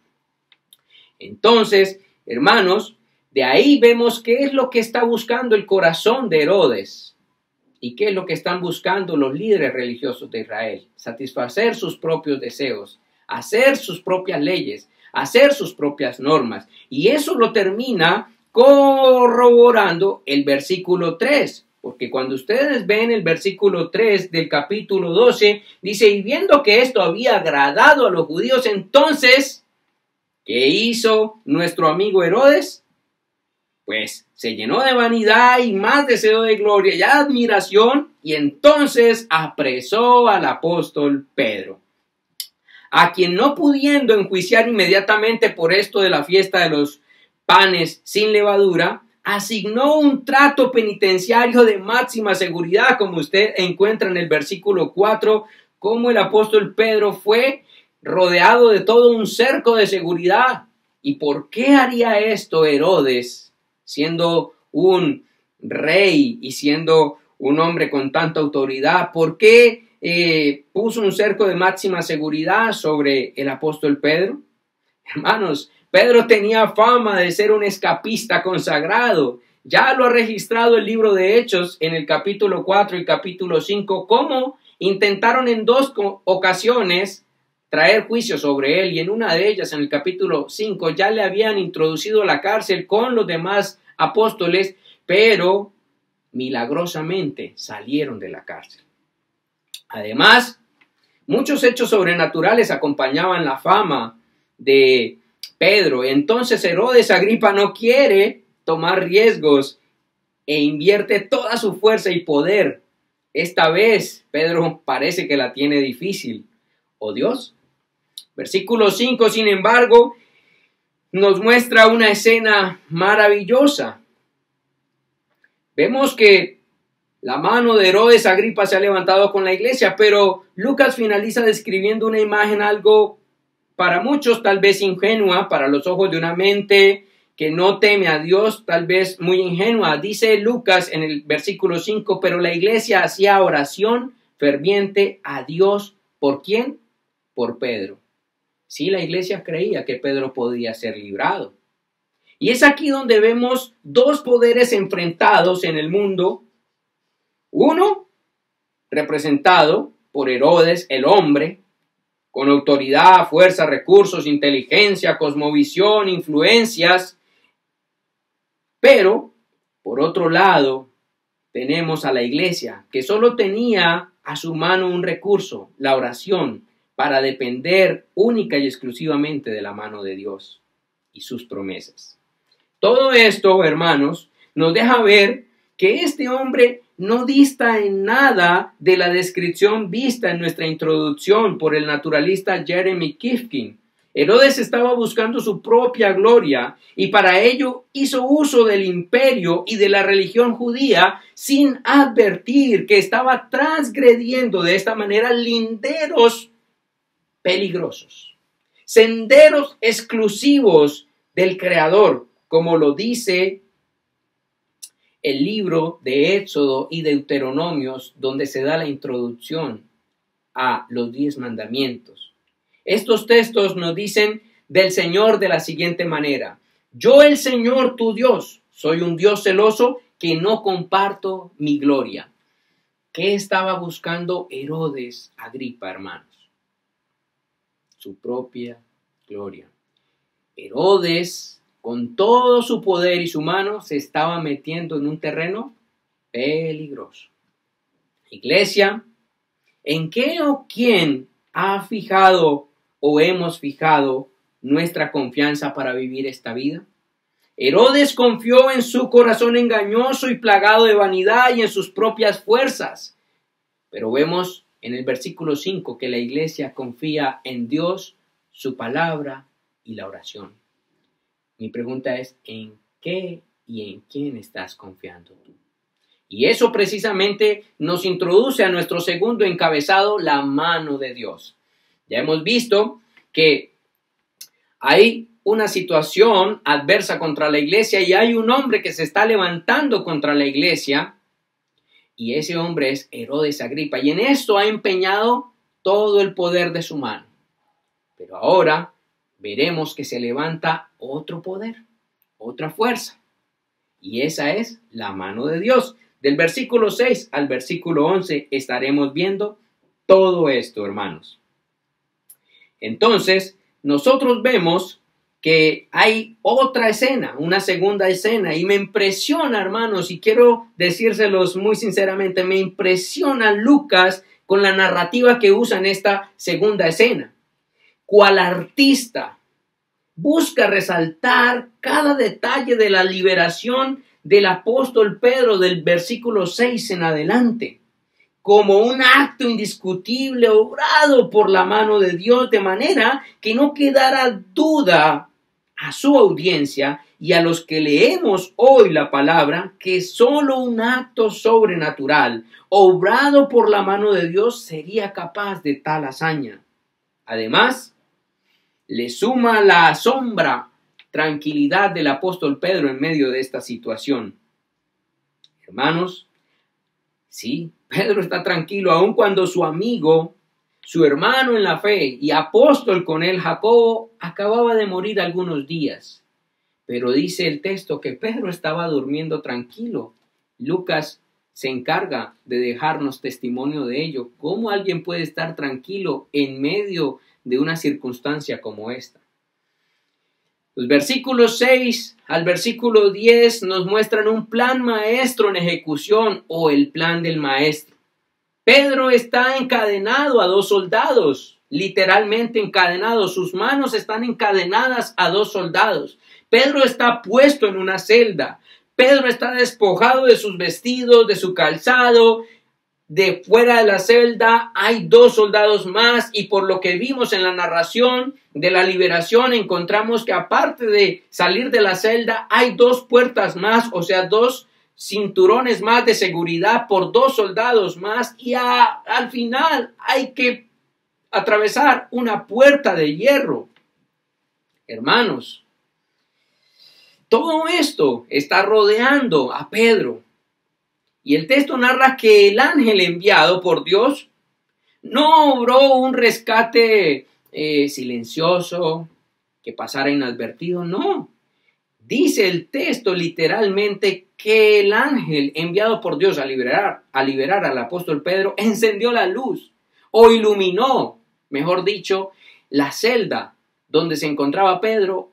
Entonces, hermanos, de ahí vemos qué es lo que está buscando el corazón de Herodes y qué es lo que están buscando los líderes religiosos de Israel: satisfacer sus propios deseos, hacer sus propias leyes, hacer sus propias normas. Y eso lo termina corroborando el versículo 3. Porque cuando ustedes ven el versículo 3 del capítulo 12, dice, y viendo que esto había agradado a los judíos, entonces, ¿qué hizo nuestro amigo Herodes? Pues se llenó de vanidad y más deseo de gloria y admiración, y entonces apresó al apóstol Pedro, a quien no pudiendo enjuiciar inmediatamente por esto de la fiesta de los panes sin levadura, asignó un trato penitenciario de máxima seguridad, como usted encuentra en el versículo 4, como el apóstol Pedro fue rodeado de todo un cerco de seguridad. ¿Y por qué haría esto Herodes, siendo un rey y siendo un hombre con tanta autoridad? ¿Por qué puso un cerco de máxima seguridad sobre el apóstol Pedro? Hermanos, Pedro tenía fama de ser un escapista consagrado. Ya lo ha registrado el libro de Hechos en el capítulo 4 y capítulo 5, cómo intentaron en 2 ocasiones traer juicio sobre él, y en una de ellas, en el capítulo 5, ya le habían introducido a la cárcel con los demás apóstoles, pero milagrosamente salieron de la cárcel. Además, muchos hechos sobrenaturales acompañaban la fama de Pedro. Entonces Herodes Agripa no quiere tomar riesgos e invierte toda su fuerza y poder. Esta vez Pedro parece que la tiene difícil. ¿Oh Dios? Versículo 5, sin embargo, nos muestra una escena maravillosa. Vemos que la mano de Herodes Agripa se ha levantado con la iglesia, pero Lucas finaliza describiendo una imagen algo para muchos tal vez ingenua, para los ojos de una mente que no teme a Dios, tal vez muy ingenua. Dice Lucas en el versículo 5, pero la iglesia hacía oración ferviente a Dios. ¿Por quién? Por Pedro. Sí, la iglesia creía que Pedro podía ser librado. Y es aquí donde vemos 2 poderes enfrentados en el mundo. Uno, representado por Herodes, el hombre, con autoridad, fuerza, recursos, inteligencia, cosmovisión, influencias. Pero, por otro lado, tenemos a la iglesia, que solo tenía a su mano un recurso, la oración, para depender única y exclusivamente de la mano de Dios y sus promesas. Todo esto, hermanos, nos deja ver que este hombre no dista en nada de la descripción vista en nuestra introducción por el naturalista Jeremy Kifkin. Herodes estaba buscando su propia gloria y para ello hizo uso del imperio y de la religión judía sin advertir que estaba transgrediendo de esta manera linderos peligrosos, senderos exclusivos del Creador, como lo dice el libro de Éxodo y Deuteronomios, donde se da la introducción a los 10 mandamientos. Estos textos nos dicen del Señor de la siguiente manera: yo, el Señor tu Dios, soy un Dios celoso que no comparto mi gloria. ¿Qué estaba buscando Herodes Agripa, hermanos? Su propia gloria. Herodes, con todo su poder y su mano, se estaba metiendo en un terreno peligroso. Iglesia, ¿en qué o quién ha fijado o hemos fijado nuestra confianza para vivir esta vida? Herodes confió en su corazón engañoso y plagado de vanidad y en sus propias fuerzas. Pero vemos en el versículo 5 que la iglesia confía en Dios, su palabra y la oración. Mi pregunta es, ¿en qué y en quién estás confiando tú? Y eso precisamente nos introduce a nuestro segundo encabezado, la mano de Dios. Ya hemos visto que hay una situación adversa contra la iglesia y hay un hombre que se está levantando contra la iglesia, y ese hombre es Herodes Agripa, y en esto ha empeñado todo el poder de su mano. Pero ahora veremos que se levanta otro poder, otra fuerza, y esa es la mano de Dios. Del versículo 6 al versículo 11 estaremos viendo todo esto, hermanos. Entonces, nosotros vemos que hay otra escena, una segunda escena, y me impresiona, hermanos, y quiero decírselos muy sinceramente, me impresiona Lucas con la narrativa que usa en esta segunda escena. Cual artista busca resaltar cada detalle de la liberación del apóstol Pedro del versículo 6 en adelante, como un acto indiscutible obrado por la mano de Dios, de manera que no quedara duda a su audiencia y a los que leemos hoy la palabra, que solo un acto sobrenatural, obrado por la mano de Dios, sería capaz de tal hazaña. Además, le suma la asombra tranquilidad del apóstol Pedro en medio de esta situación. Hermanos, sí, Pedro está tranquilo aun cuando su amigo, su hermano en la fe y apóstol con él, Jacobo, acababa de morir algunos días. Pero dice el texto que Pedro estaba durmiendo tranquilo. Lucas se encarga de dejarnos testimonio de ello. ¿Cómo alguien puede estar tranquilo en medio de una circunstancia como esta? Los versículos 6 al versículo 10 nos muestran un plan maestro en ejecución, o el plan del maestro. Pedro está encadenado a 2 soldados, literalmente encadenado. Sus manos están encadenadas a 2 soldados. Pedro está puesto en una celda. Pedro está despojado de sus vestidos, de su calzado. De fuera de la celda hay 2 soldados más, y por lo que vimos en la narración de la liberación encontramos que aparte de salir de la celda hay 2 puertas más, o sea, 2 cinturones más de seguridad por 2 soldados más, y al final hay que atravesar una puerta de hierro. Hermanos, todo esto está rodeando a Pedro. Y el texto narra que el ángel enviado por Dios no obró un rescate silencioso, que pasara inadvertido, no. Dice el texto literalmente que el ángel enviado por Dios a liberar al apóstol Pedro encendió la luz, o iluminó, mejor dicho, la celda donde se encontraba Pedro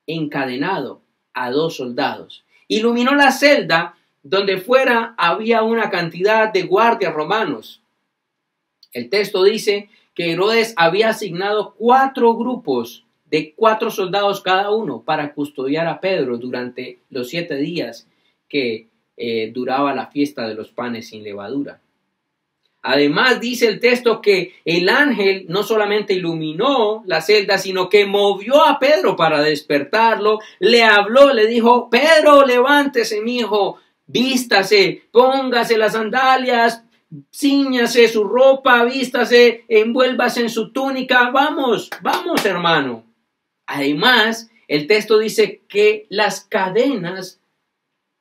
encadenado a 2 soldados. Iluminó la celda donde fuera había una cantidad de guardias romanos. El texto dice que Herodes había asignado 4 grupos de 4 soldados cada uno para custodiar a Pedro durante los 7 días que duraba la fiesta de los panes sin levadura. Además, dice el texto que el ángel no solamente iluminó la celda, sino que movió a Pedro para despertarlo, le habló, le dijo: Pedro, levántese, mi hijo, vístase, póngase las sandalias, cíñase su ropa, vístase, envuélvase en su túnica, vamos, hermano. Además, el texto dice que las cadenas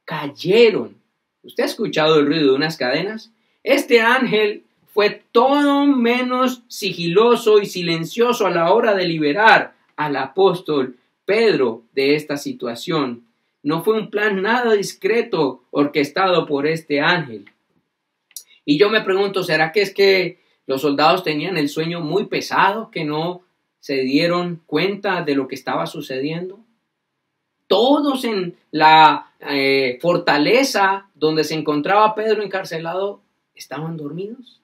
cayeron. ¿Usted ha escuchado el ruido de unas cadenas? Este ángel fue todo menos sigiloso y silencioso a la hora de liberar al apóstol Pedro de esta situación. No fue un plan nada discreto orquestado por este ángel. Y yo me pregunto, ¿será que es que los soldados tenían el sueño muy pesado, que no se dieron cuenta de lo que estaba sucediendo? Todos en la fortaleza donde se encontraba Pedro encarcelado estaban dormidos.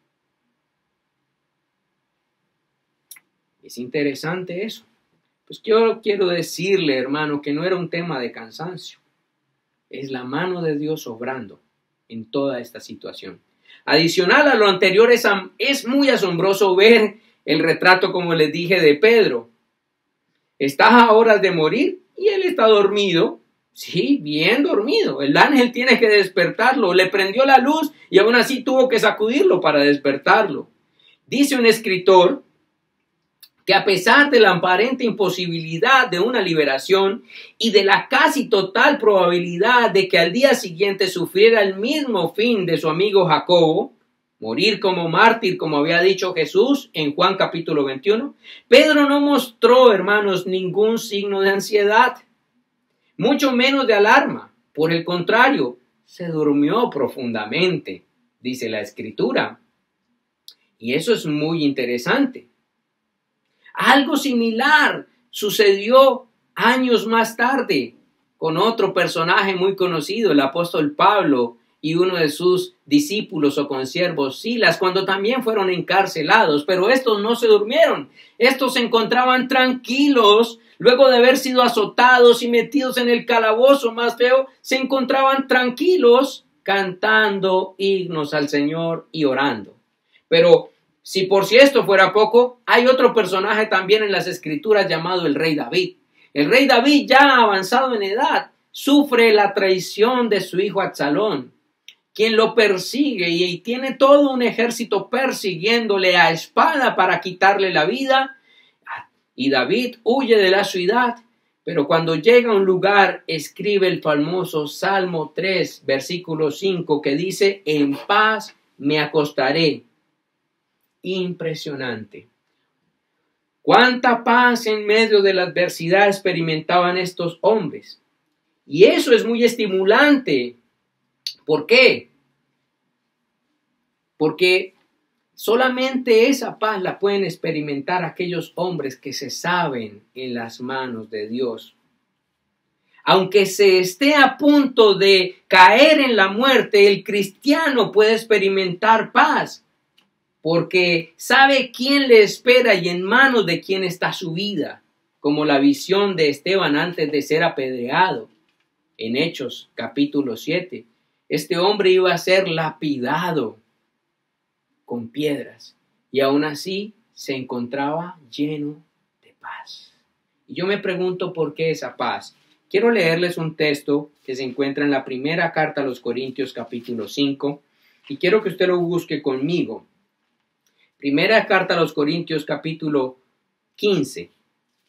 Es interesante eso. Pues yo quiero decirle, hermano, que no era un tema de cansancio. Es la mano de Dios obrando en toda esta situación. Adicional a lo anterior, es muy asombroso ver el retrato, como les dije, de Pedro. Está a horas de morir y él está dormido. Sí, bien dormido. El ángel tiene que despertarlo. Le prendió la luz y aún así tuvo que sacudirlo para despertarlo. Dice un escritor que a pesar de la aparente imposibilidad de una liberación y de la casi total probabilidad de que al día siguiente sufriera el mismo fin de su amigo Jacobo, morir como mártir, como había dicho Jesús en Juan capítulo 21, Pedro no mostró, hermanos, ningún signo de ansiedad, mucho menos de alarma. Por el contrario, se durmió profundamente, dice la Escritura. Y eso es muy interesante. Algo similar sucedió Años más tarde, con otro personaje muy conocido, el apóstol Pablo y uno de sus discípulos o consiervos, Silas, cuando también fueron encarcelados, pero estos no se durmieron. Estos se encontraban tranquilos, luego de haber sido azotados y metidos en el calabozo más feo, se encontraban tranquilos cantando himnos al Señor y orando. Pero si por si esto fuera poco, hay otro personaje también en las Escrituras llamado el rey David. El rey David, ya avanzado en edad, sufre la traición de su hijo Absalón, quien lo persigue y tiene todo un ejército persiguiéndole a espada para quitarle la vida. Y David huye de la ciudad, pero cuando llega a un lugar escribe el famoso Salmo 3, versículo 5, que dice: en paz me acostaré. Impresionante. Cuánta paz en medio de la adversidad experimentaban estos hombres. Y eso es muy estimulante. ¿Por qué? Porque solamente esa paz la pueden experimentar aquellos hombres que se saben en las manos de Dios. Aunque se esté a punto de caer en la muerte, el cristiano puede experimentar paz, porque sabe quién le espera y en manos de quién está su vida, como la visión de Esteban antes de ser apedreado. En Hechos capítulo 7, este hombre iba a ser lapidado con piedras y aún así se encontraba lleno de paz. Y yo me pregunto por qué esa paz. Quiero leerles un texto que se encuentra en la primera carta a los Corintios capítulo 5 y quiero que usted lo busque conmigo. Primera carta a los Corintios capítulo 15.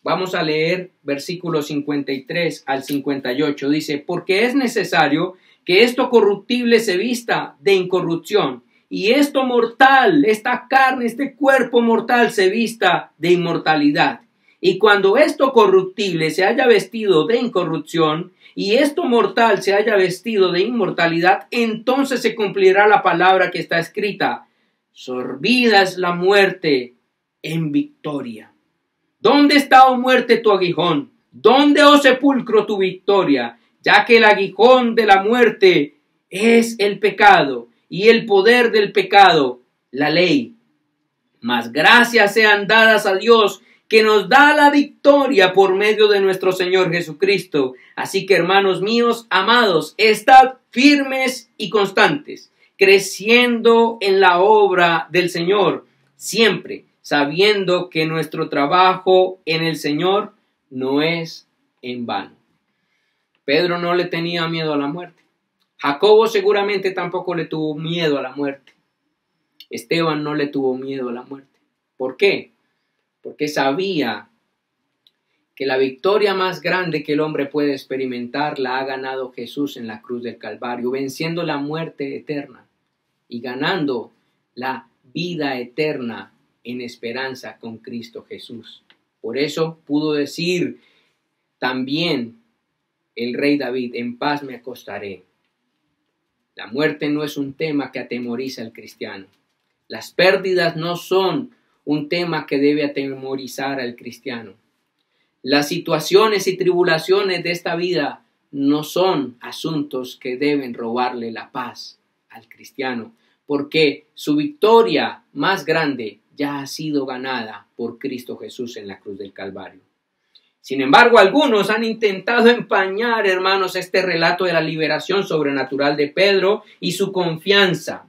Vamos a leer versículos 53 al 58. Dice: porque es necesario que esto corruptible se vista de incorrupción y esto mortal, esta carne, este cuerpo mortal se vista de inmortalidad. Y cuando esto corruptible se haya vestido de incorrupción y esto mortal se haya vestido de inmortalidad, entonces se cumplirá la palabra que está escrita: sorbida es la muerte en victoria. ¿Dónde está, oh muerte, tu aguijón? ¿Dónde, oh sepulcro, tu victoria? Ya que el aguijón de la muerte es el pecado y el poder del pecado, la ley. Mas gracias sean dadas a Dios, que nos da la victoria por medio de nuestro Señor Jesucristo. Así que, hermanos míos, amados, estad firmes y constantes, creciendo en la obra del Señor, siempre sabiendo que nuestro trabajo en el Señor no es en vano. Pedro no le tenía miedo a la muerte. Jacobo seguramente tampoco le tuvo miedo a la muerte. Esteban no le tuvo miedo a la muerte. ¿Por qué? Porque sabía que la victoria más grande que el hombre puede experimentar la ha ganado Jesús en la cruz del Calvario, venciendo la muerte eterna y ganando la vida eterna en esperanza con Cristo Jesús. Por eso pudo decir también el rey David: en paz me acostaré. La muerte no es un tema que atemoriza al cristiano. Las pérdidas no son un tema que debe atemorizar al cristiano. Las situaciones y tribulaciones de esta vida no son asuntos que deben robarle la paz al cristiano, porque su victoria más grande ya ha sido ganada por Cristo Jesús en la cruz del Calvario. Sin embargo, algunos han intentado empañar, hermanos, este relato de la liberación sobrenatural de Pedro y su confianza,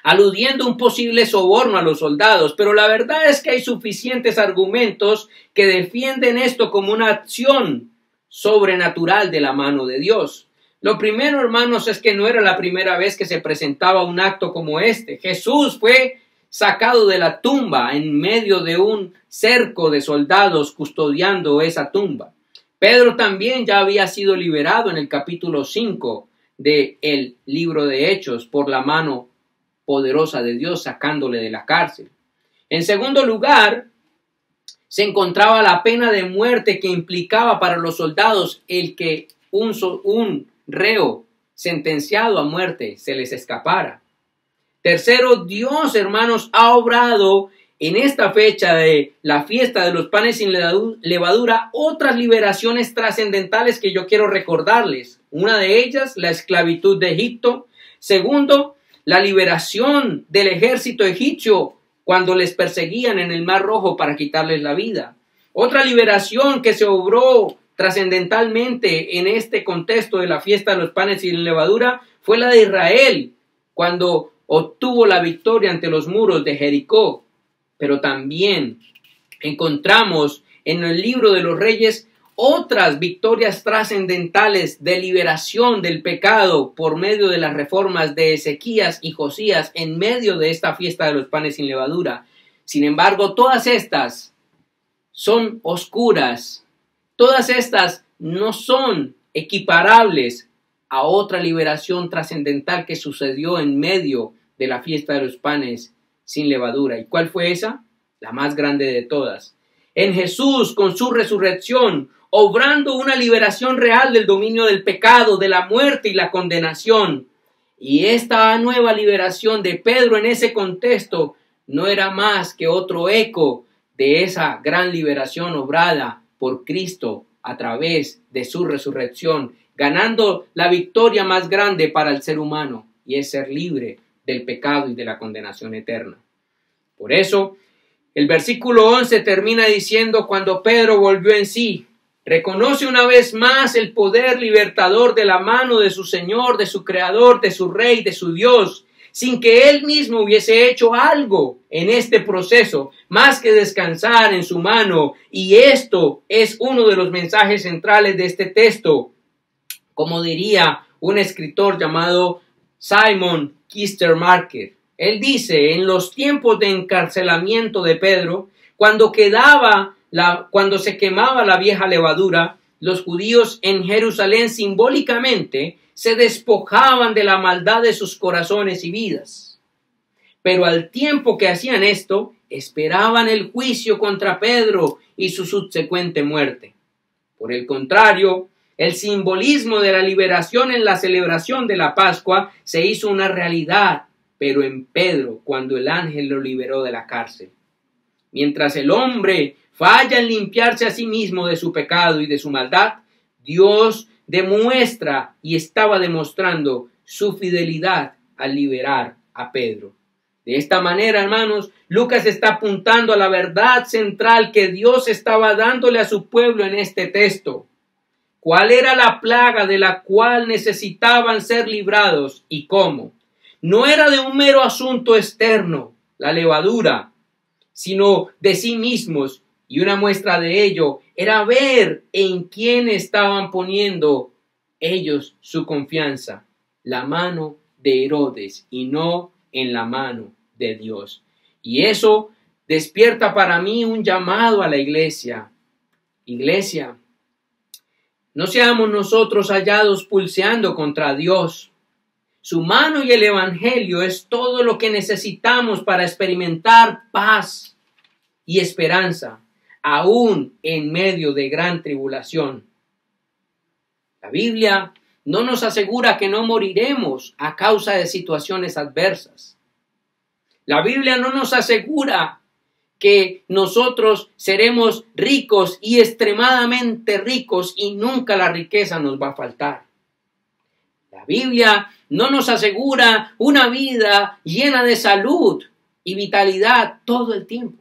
aludiendo a un posible soborno a los soldados, pero la verdad es que hay suficientes argumentos que defienden esto como una acción sobrenatural de la mano de Dios. Lo primero, hermanos, es que no era la primera vez que se presentaba un acto como este. Jesús fue sacado de la tumba en medio de un cerco de soldados custodiando esa tumba. Pedro también ya había sido liberado en el capítulo 5 del libro de Hechos por la mano poderosa de Dios sacándole de la cárcel. En segundo lugar, se encontraba la pena de muerte que implicaba para los soldados el que un reo sentenciado a muerte se les escapara. Tercero, Dios, hermanos, ha obrado en esta fecha de la fiesta de los panes sin levadura otras liberaciones trascendentales que yo quiero recordarles. Una de ellas, la esclavitud de Egipto. Segundo, la liberación del ejército egipcio cuando les perseguían en el Mar Rojo para quitarles la vida. Otra liberación que se obró trascendentalmente en este contexto de la fiesta de los panes sin levadura fue la de Israel, cuando obtuvo la victoria ante los muros de Jericó. Pero también encontramos en el libro de los Reyes otras victorias trascendentales de liberación del pecado por medio de las reformas de Ezequías y Josías en medio de esta fiesta de los panes sin levadura. Sin embargo, todas estas son oscuras. Todas estas no son equiparables a otra liberación trascendental que sucedió en medio de la fiesta de los panes sin levadura. ¿Y cuál fue esa? La más grande de todas. En Jesús, con su resurrección, obrando una liberación real del dominio del pecado, de la muerte y la condenación. Y esta nueva liberación de Pedro en ese contexto no era más que otro eco de esa gran liberación obrada por Cristo a través de su resurrección, ganando la victoria más grande para el ser humano, y es ser libre del pecado y de la condenación eterna. Por eso, el versículo 11 termina diciendo: cuando Pedro volvió en sí, reconoce una vez más el poder libertador de la mano de su Señor, de su Creador, de su Rey, de su Dios, sin que él mismo hubiese hecho algo en este proceso, más que descansar en su mano. Y esto es uno de los mensajes centrales de este texto. Como diría un escritor llamado Simon Kistemaker, él dice: en los tiempos de encarcelamiento de Pedro, cuando se quemaba la vieja levadura, los judíos en Jerusalén simbólicamente se despojaban de la maldad de sus corazones y vidas. Pero al tiempo que hacían esto, esperaban el juicio contra Pedro y su subsecuente muerte. Por el contrario, el simbolismo de la liberación en la celebración de la Pascua se hizo una realidad, pero en Pedro, cuando el ángel lo liberó de la cárcel. Mientras el hombre falla en limpiarse a sí mismo de su pecado y de su maldad, Dios demuestra y estaba demostrando su fidelidad al liberar a Pedro. De esta manera, hermanos, Lucas está apuntando a la verdad central que Dios estaba dándole a su pueblo en este texto. ¿Cuál era la plaga de la cual necesitaban ser librados y cómo? No era de un mero asunto externo, la levadura, sino de sí mismos, y una muestra de ello era ver en quién estaban poniendo ellos su confianza, la mano de Herodes y no en la mano de Dios. Y eso despierta para mí un llamado a la iglesia. Iglesia, no seamos nosotros hallados pulseando contra Dios. Su mano y el evangelio es todo lo que necesitamos para experimentar paz y esperanza, aún en medio de gran tribulación. La Biblia no nos asegura que no moriremos a causa de situaciones adversas. La Biblia no nos asegura que nosotros seremos ricos y extremadamente ricos y nunca la riqueza nos va a faltar. La Biblia no nos asegura una vida llena de salud y vitalidad todo el tiempo.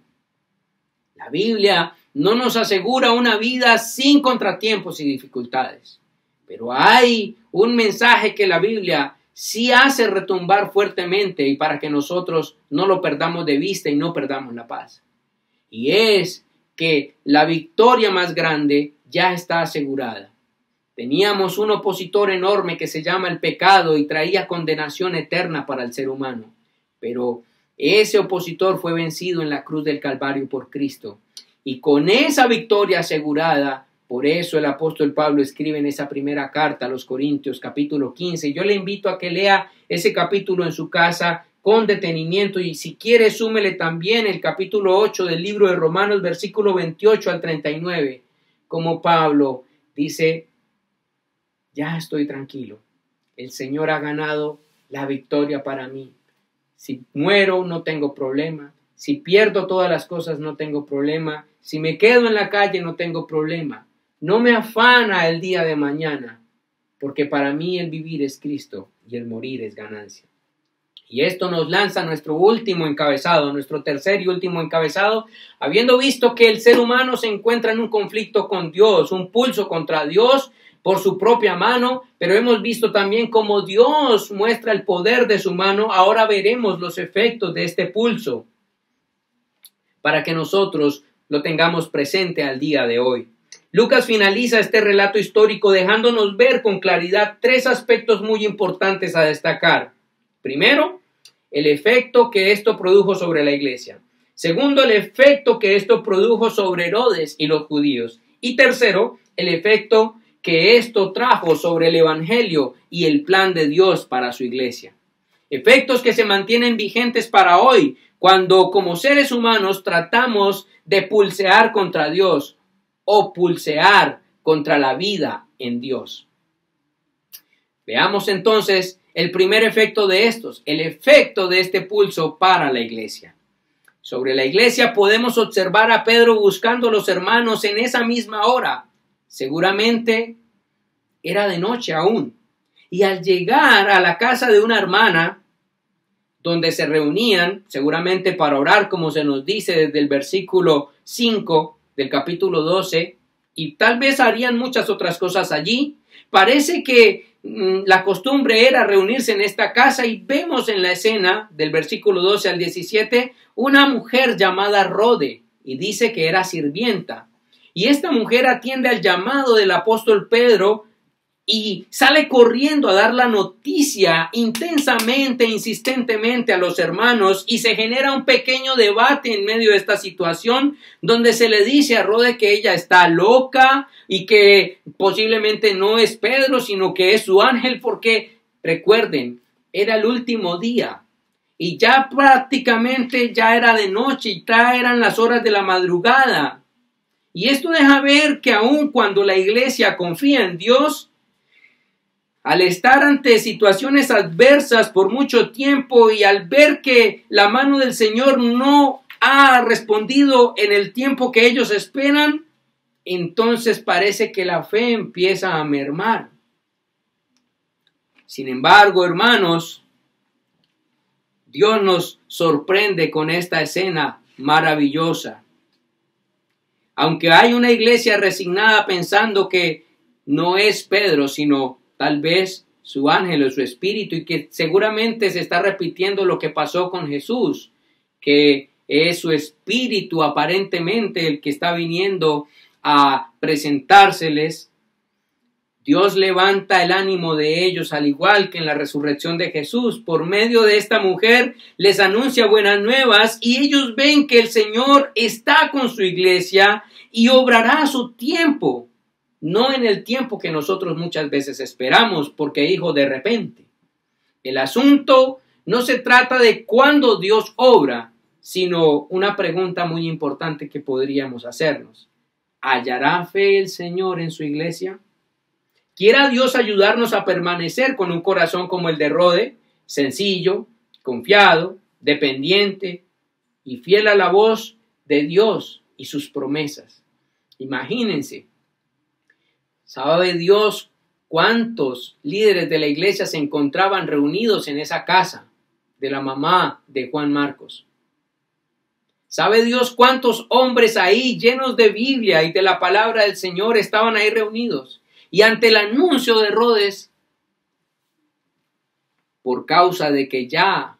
La Biblia no nos asegura una vida sin contratiempos y dificultades. Pero hay un mensaje que la Biblia sí hace retumbar fuertemente y para que nosotros no lo perdamos de vista y no perdamos la paz. Y es que la victoria más grande ya está asegurada. Teníamos un opositor enorme que se llama el pecado y traía condenación eterna para el ser humano. Pero ese opositor fue vencido en la cruz del Calvario por Cristo. Y con esa victoria asegurada, por eso el apóstol Pablo escribe en esa primera carta a los Corintios, capítulo 15. Yo le invito a que lea ese capítulo en su casa con detenimiento y si quiere súmele también el capítulo 8 del libro de Romanos, versículo 28 al 39. Como Pablo dice: ya estoy tranquilo. El Señor ha ganado la victoria para mí. Si muero, no tengo problema. Si pierdo todas las cosas, no tengo problema. Si me quedo en la calle, no tengo problema. No me afana el día de mañana, porque para mí el vivir es Cristo y el morir es ganancia. Y esto nos lanza a nuestro último encabezado, nuestro tercer y último encabezado, habiendo visto que el ser humano se encuentra en un conflicto con Dios, un pulso contra Dios por su propia mano, pero hemos visto también cómo Dios muestra el poder de su mano. Ahora veremos los efectos de este pulso para que nosotros lo tengamos presente al día de hoy. Lucas finaliza este relato histórico dejándonos ver con claridad tres aspectos muy importantes a destacar. Primero, el efecto que esto produjo sobre la iglesia. Segundo, el efecto que esto produjo sobre Herodes y los judíos. Y tercero, el efecto que esto trajo sobre el evangelio y el plan de Dios para su iglesia. Efectos que se mantienen vigentes para hoy, cuando como seres humanos tratamos de pulsear contra Dios o pulsear contra la vida en Dios. Veamos entonces el primer efecto de estos, el efecto de este pulso para la iglesia. Sobre la iglesia podemos observar a Pedro buscando a los hermanos en esa misma hora. Seguramente era de noche aún. Y al llegar a la casa de una hermana, donde se reunían seguramente para orar, como se nos dice desde el versículo 5 del capítulo 12, y tal vez harían muchas otras cosas allí. Parece que la costumbre era reunirse en esta casa, y vemos en la escena del versículo 12 al 17 una mujer llamada Rode, y dice que era sirvienta. Y esta mujer atiende al llamado del apóstol Pedro y sale corriendo a dar la noticia intensamente, insistentemente a los hermanos, y se genera un pequeño debate en medio de esta situación, donde se le dice a Rode que ella está loca y que posiblemente no es Pedro, sino que es su ángel, porque recuerden, era el último día y ya prácticamente ya era de noche y ya eran las horas de la madrugada. Y esto deja ver que aun cuando la iglesia confía en Dios, al estar ante situaciones adversas por mucho tiempo y al ver que la mano del Señor no ha respondido en el tiempo que ellos esperan, entonces parece que la fe empieza a mermar. Sin embargo, hermanos, Dios nos sorprende con esta escena maravillosa. Aunque hay una iglesia resignada pensando que no es Pedro, sino tal vez su ángel o su espíritu, y que seguramente se está repitiendo lo que pasó con Jesús, que es su espíritu aparentemente el que está viniendo a presentárseles. Dios levanta el ánimo de ellos, al igual que en la resurrección de Jesús. Por medio de esta mujer les anuncia buenas nuevas, y ellos ven que el Señor está con su iglesia y obrará a su tiempo. No en el tiempo que nosotros muchas veces esperamos, porque dijo de repente. El asunto no se trata de cuándo Dios obra, sino una pregunta muy importante que podríamos hacernos. ¿Hallará fe el Señor en su iglesia? Quiera Dios ayudarnos a permanecer con un corazón como el de Rode, sencillo, confiado, dependiente y fiel a la voz de Dios y sus promesas. Imagínense. ¿Sabe Dios cuántos líderes de la iglesia se encontraban reunidos en esa casa de la mamá de Juan Marcos? ¿Sabe Dios cuántos hombres ahí llenos de Biblia y de la palabra del Señor estaban ahí reunidos? Y ante el anuncio de Herodes, por causa de que ya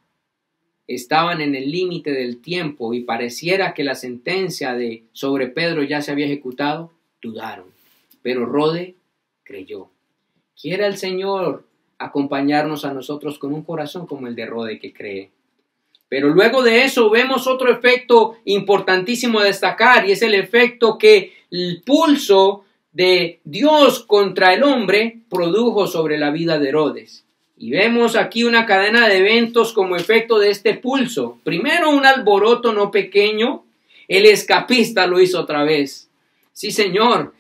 estaban en el límite del tiempo y pareciera que la sentencia sobre Pedro ya se había ejecutado, dudaron. Pero Rode creyó. Quiera el Señor acompañarnos a nosotros con un corazón como el de Rode que cree. Pero luego de eso vemos otro efecto importantísimo a destacar, y es el efecto que el pulso de Dios contra el hombre produjo sobre la vida de Herodes. Y vemos aquí una cadena de eventos como efecto de este pulso. Primero, un alboroto no pequeño. El escapista lo hizo otra vez. Sí, señor.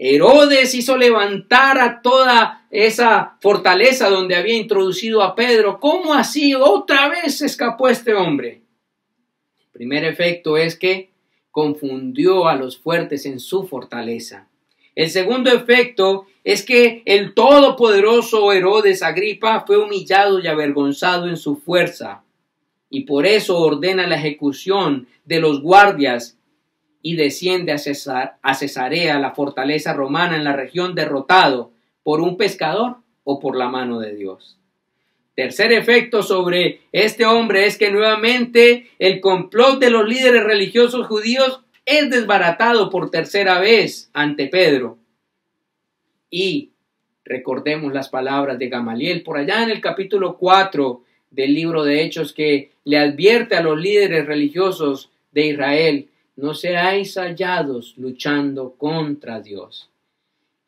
Herodes hizo levantar a toda esa fortaleza donde había introducido a Pedro. ¿Cómo así? Otra vez escapó este hombre. Primer efecto es que confundió a los fuertes en su fortaleza. El segundo efecto es que el todopoderoso Herodes Agripa fue humillado y avergonzado en su fuerza, y por eso ordena la ejecución de los guardias y desciende a Cesarea, la fortaleza romana en la región, derrotado por un pescador o por la mano de Dios. Tercer efecto sobre este hombre es que nuevamente el complot de los líderes religiosos judíos es desbaratado por tercera vez ante Pedro. Y recordemos las palabras de Gamaliel por allá en el capítulo 4 del libro de Hechos, que le advierte a los líderes religiosos de Israel: no seáis hallados luchando contra Dios.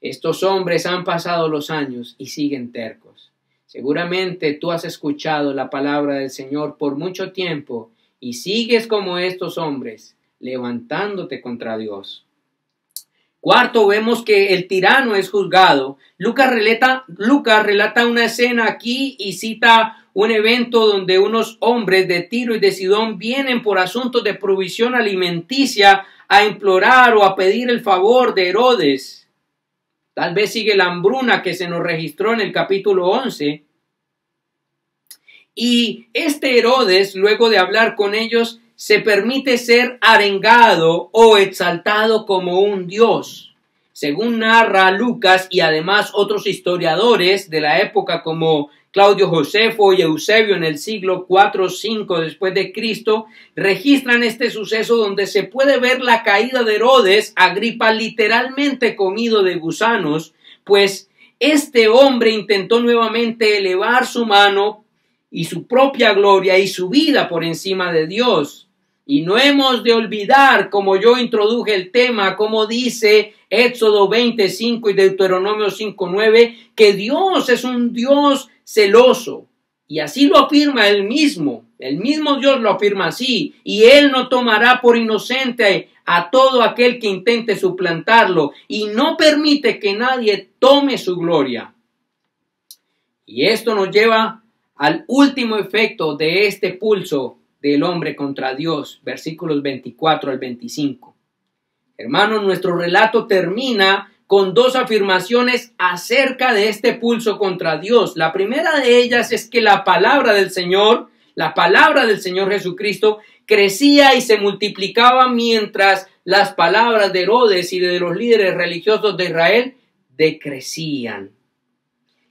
Estos hombres han pasado los años y siguen tercos. Seguramente tú has escuchado la palabra del Señor por mucho tiempo y sigues como estos hombres, levantándote contra Dios. Cuarto, vemos que el tirano es juzgado. Lucas relata una escena aquí y cita un evento donde unos hombres de Tiro y de Sidón vienen por asuntos de provisión alimenticia a implorar o a pedir el favor de Herodes. Tal vez sigue la hambruna que se nos registró en el capítulo 11. Y este Herodes, luego de hablar con ellos, se permite ser arengado o exaltado como un dios. Según narra Lucas y además otros historiadores de la época como Claudio Josefo y Eusebio en el siglo IV-V después de Cristo, registran este suceso donde se puede ver la caída de Herodes Agripa literalmente comido de gusanos, pues este hombre intentó nuevamente elevar su mano y su propia gloria y su vida por encima de Dios. Y no hemos de olvidar, como yo introduje el tema, como dice Éxodo 25 y Deuteronomio 5:9, que Dios es un Dios celoso. Y así lo afirma él mismo. El mismo Dios lo afirma así. Y él no tomará por inocente a todo aquel que intente suplantarlo. Y no permite que nadie tome su gloria. Y esto nos lleva al último efecto de este pulso del hombre contra Dios, versículos 24 al 25. Hermanos, nuestro relato termina con dos afirmaciones acerca de este pulso contra Dios. La primera de ellas es que la palabra del Señor Jesucristo, crecía y se multiplicaba mientras las palabras de Herodes y de los líderes religiosos de Israel decrecían.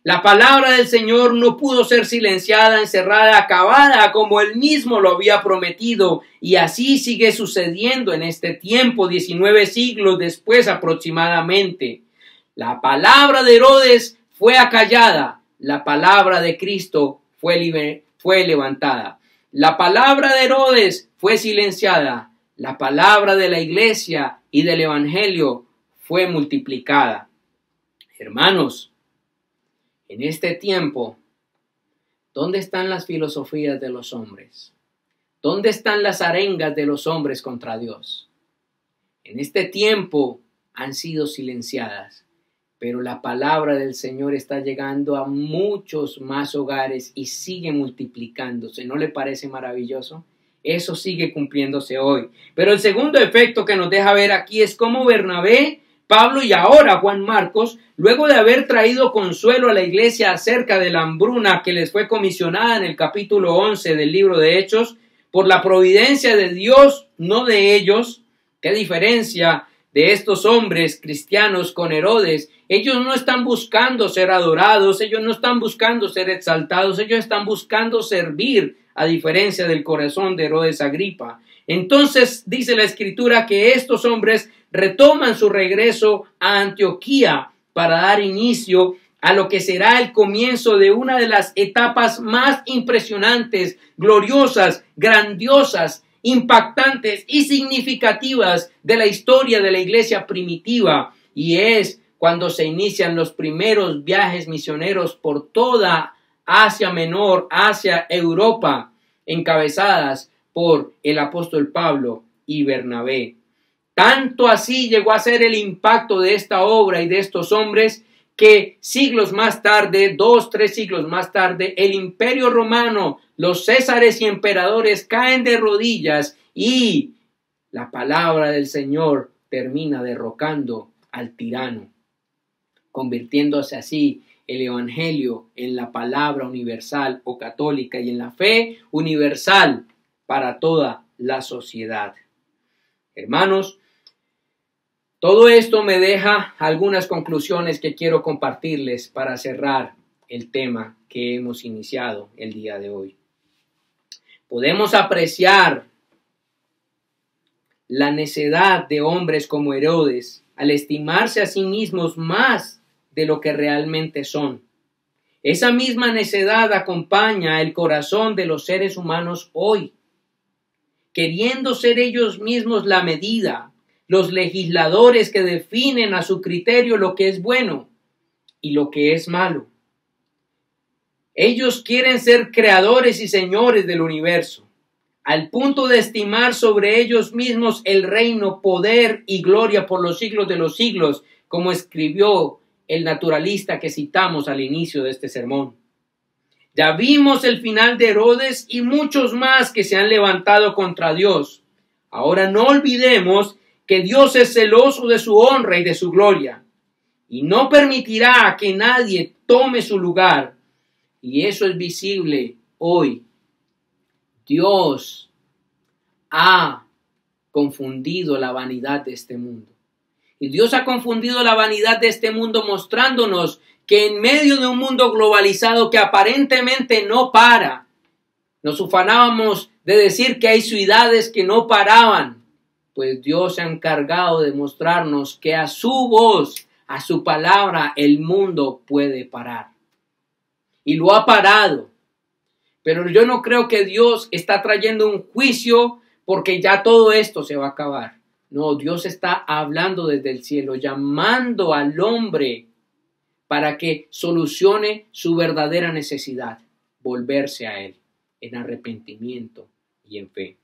La palabra del Señor no pudo ser silenciada, encerrada, acabada, como él mismo lo había prometido, y así sigue sucediendo en este tiempo, 19 siglos después aproximadamente. La palabra de Herodes fue acallada, la palabra de Cristo fue levantada. La palabra de Herodes fue silenciada, la palabra de la iglesia y del evangelio fue multiplicada. Hermanos, en este tiempo, ¿dónde están las filosofías de los hombres? ¿Dónde están las arengas de los hombres contra Dios? En este tiempo han sido silenciadas, pero la palabra del Señor está llegando a muchos más hogares y sigue multiplicándose. ¿No le parece maravilloso? Eso sigue cumpliéndose hoy. Pero el segundo efecto que nos deja ver aquí es cómo Bernabé, Pablo y ahora Juan Marcos, luego de haber traído consuelo a la iglesia acerca de la hambruna que les fue comisionada en el capítulo 11 del libro de Hechos, por la providencia de Dios, no de ellos. ¿Qué diferencia de estos hombres cristianos con Herodes? Ellos no están buscando ser adorados, ellos no están buscando ser exaltados, ellos están buscando servir, a diferencia del corazón de Herodes Agripa. Entonces dice la Escritura que estos hombres retoman su regreso a Antioquía para dar inicio a lo que será el comienzo de una de las etapas más impresionantes, gloriosas, grandiosas, impactantes y significativas de la historia de la iglesia primitiva, y es cuando se inician los primeros viajes misioneros por toda Asia Menor, Asia, Europa, encabezadas por el apóstol Pablo y Bernabé. Tanto así llegó a ser el impacto de esta obra y de estos hombres que siglos más tarde, 2-3 siglos más tarde, el Imperio Romano los césares y emperadores caen de rodillas y la palabra del Señor termina derrocando al tirano, convirtiéndose así el evangelio en la palabra universal o católica y en la fe universal para toda la sociedad. Hermanos, todo esto me deja algunas conclusiones que quiero compartirles para cerrar el tema que hemos iniciado el día de hoy. Podemos apreciar la necedad de hombres como Herodes al estimarse a sí mismos más de lo que realmente son. Esa misma necedad acompaña el corazón de los seres humanos hoy, queriendo ser ellos mismos la medida, los legisladores que definen a su criterio lo que es bueno y lo que es malo. Ellos quieren ser creadores y señores del universo, al punto de estimar sobre ellos mismos el reino, poder y gloria por los siglos de los siglos, como escribió el naturalista que citamos al inicio de este sermón. Ya vimos el final de Herodes y muchos más que se han levantado contra Dios. Ahora no olvidemos que Dios es celoso de su honra y de su gloria, y no permitirá que nadie tome su lugar. Y eso es visible hoy. Dios ha confundido la vanidad de este mundo. Y Dios ha confundido la vanidad de este mundo mostrándonos que en medio de un mundo globalizado que aparentemente no para, nos ufanábamos de decir que hay ciudades que no paraban, pues Dios se ha encargado de mostrarnos que a su voz, a su palabra, el mundo puede parar. Y lo ha parado. Pero yo no creo que Dios está trayendo un juicio porque ya todo esto se va a acabar. No, Dios está hablando desde el cielo, llamando al hombre para que solucione su verdadera necesidad, volverse a Él en arrepentimiento y en fe.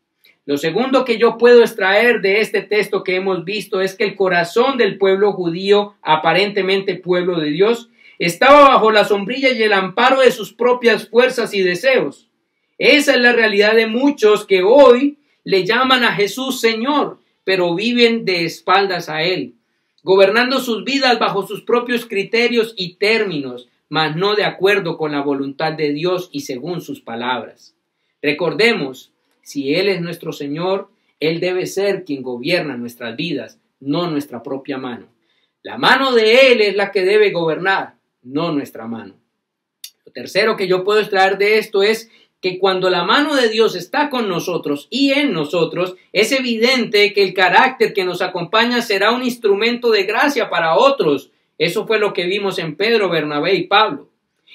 Lo segundo que yo puedo extraer de este texto que hemos visto es que el corazón del pueblo judío, aparentemente pueblo de Dios, estaba bajo la sombrilla y el amparo de sus propias fuerzas y deseos. Esa es la realidad de muchos que hoy le llaman a Jesús Señor, pero viven de espaldas a Él, gobernando sus vidas bajo sus propios criterios y términos, mas no de acuerdo con la voluntad de Dios y según sus palabras. Recordemos, si Él es nuestro Señor, Él debe ser quien gobierna nuestras vidas, no nuestra propia mano. La mano de Él es la que debe gobernar, no nuestra mano. Lo tercero que yo puedo extraer de esto es que cuando la mano de Dios está con nosotros y en nosotros, es evidente que el carácter que nos acompaña será un instrumento de gracia para otros. Eso fue lo que vimos en Pedro, Bernabé y Pablo.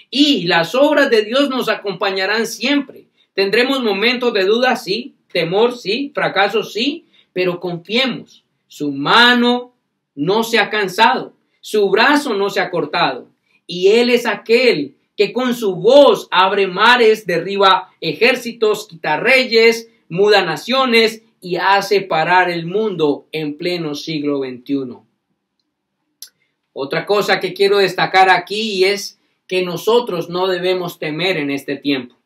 Y las obras de Dios nos acompañarán siempre. Tendremos momentos de duda, sí, temor, sí, fracaso, sí, pero confiemos. Su mano no se ha cansado, su brazo no se ha cortado. Y Él es aquel que con su voz abre mares, derriba ejércitos, quita reyes, muda naciones y hace parar el mundo en pleno siglo XXI. Otra cosa que quiero destacar aquí es que nosotros no debemos temer en este tiempo.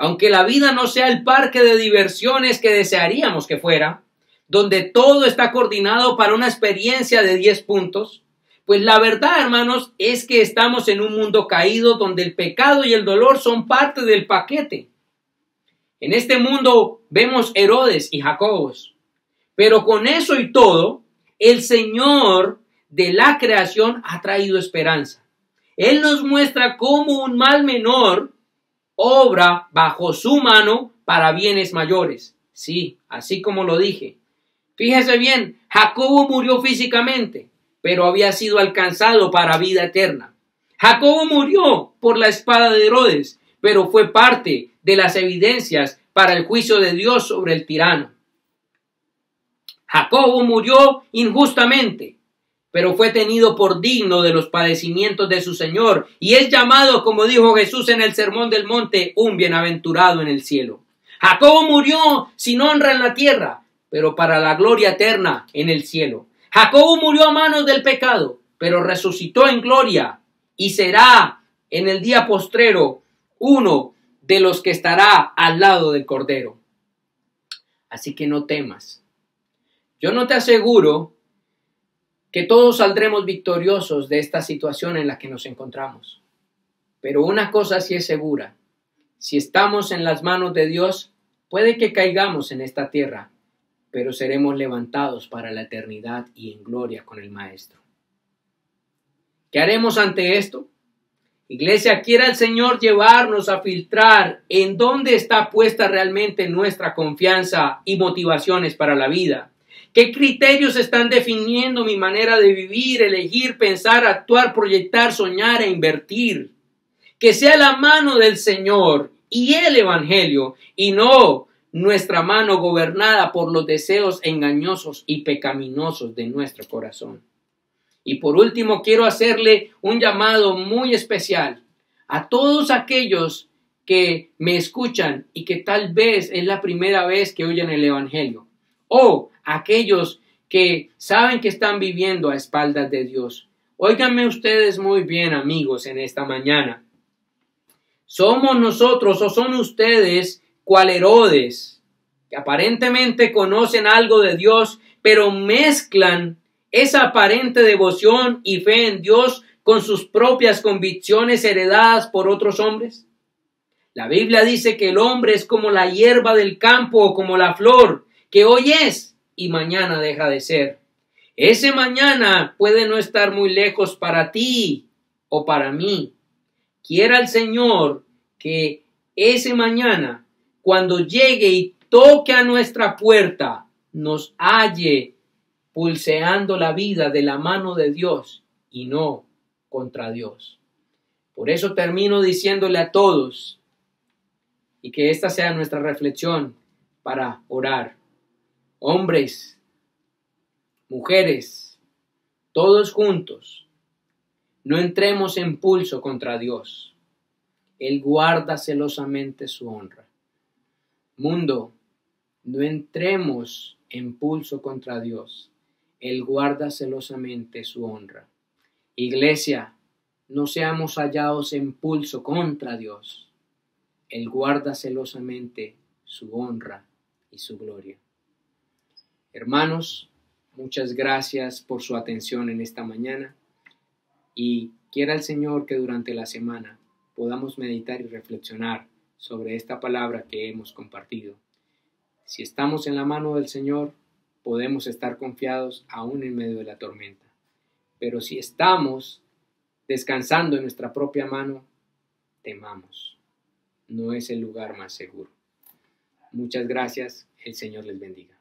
Aunque la vida no sea el parque de diversiones que desearíamos que fuera, donde todo está coordinado para una experiencia de 10 puntos, pues la verdad, hermanos, es que estamos en un mundo caído donde el pecado y el dolor son parte del paquete. En este mundo vemos Herodes y Jacobos, pero con eso y todo, el Señor de la creación ha traído esperanza. Él nos muestra cómo un mal menor obra bajo su mano para bienes mayores. Sí, así como lo dije. Fíjese bien, Jacobo murió físicamente, pero había sido alcanzado para vida eterna. Jacobo murió por la espada de Herodes, pero fue parte de las evidencias para el juicio de Dios sobre el tirano. Jacobo murió injustamente, pero fue tenido por digno de los padecimientos de su Señor, y es llamado, como dijo Jesús en el Sermón del Monte, un bienaventurado en el cielo. Jacobo murió sin honra en la tierra, pero para la gloria eterna en el cielo. Jacobo murió a manos del pecado, pero resucitó en gloria y será en el día postrero uno de los que estará al lado del Cordero. Así que no temas. Yo no te aseguro que todos saldremos victoriosos de esta situación en la que nos encontramos. Pero una cosa sí es segura. Si estamos en las manos de Dios, puede que caigamos en esta tierra, pero seremos levantados para la eternidad y en gloria con el Maestro. ¿Qué haremos ante esto? Iglesia, quiera el Señor llevarnos a filtrar en dónde está puesta realmente nuestra confianza y motivaciones para la vida. ¿Qué criterios están definiendo mi manera de vivir, elegir, pensar, actuar, proyectar, soñar e invertir? Que sea la mano del Señor y el Evangelio y no nuestra mano gobernada por los deseos engañosos y pecaminosos de nuestro corazón. Y por último, quiero hacerle un llamado muy especial a todos aquellos que me escuchan y que tal vez es la primera vez que oyen el Evangelio, o aquellos que saben que están viviendo a espaldas de Dios. Óiganme ustedes muy bien, amigos, en esta mañana. ¿Somos nosotros o son ustedes cual Herodes, que aparentemente conocen algo de Dios, pero mezclan esa aparente devoción y fe en Dios con sus propias convicciones heredadas por otros hombres? La Biblia dice que el hombre es como la hierba del campo o como la flor, que hoy es y mañana deja de ser. Ese mañana puede no estar muy lejos para ti o para mí. Quiera el Señor que ese mañana, cuando llegue y toque a nuestra puerta, nos halle pulseando la vida de la mano de Dios y no contra Dios. Por eso termino diciéndole a todos, y que esta sea nuestra reflexión para orar. Hombres, mujeres, todos juntos, no entremos en pulso contra Dios. Él guarda celosamente su honra. Mundo, no entremos en pulso contra Dios. Él guarda celosamente su honra. Iglesia, no seamos hallados en pulso contra Dios. Él guarda celosamente su honra y su gloria. Hermanos, muchas gracias por su atención en esta mañana y quiera el Señor que durante la semana podamos meditar y reflexionar sobre esta palabra que hemos compartido. Si estamos en la mano del Señor, podemos estar confiados aún en medio de la tormenta. Pero si estamos descansando en nuestra propia mano, temamos. No es el lugar más seguro. Muchas gracias. El Señor les bendiga.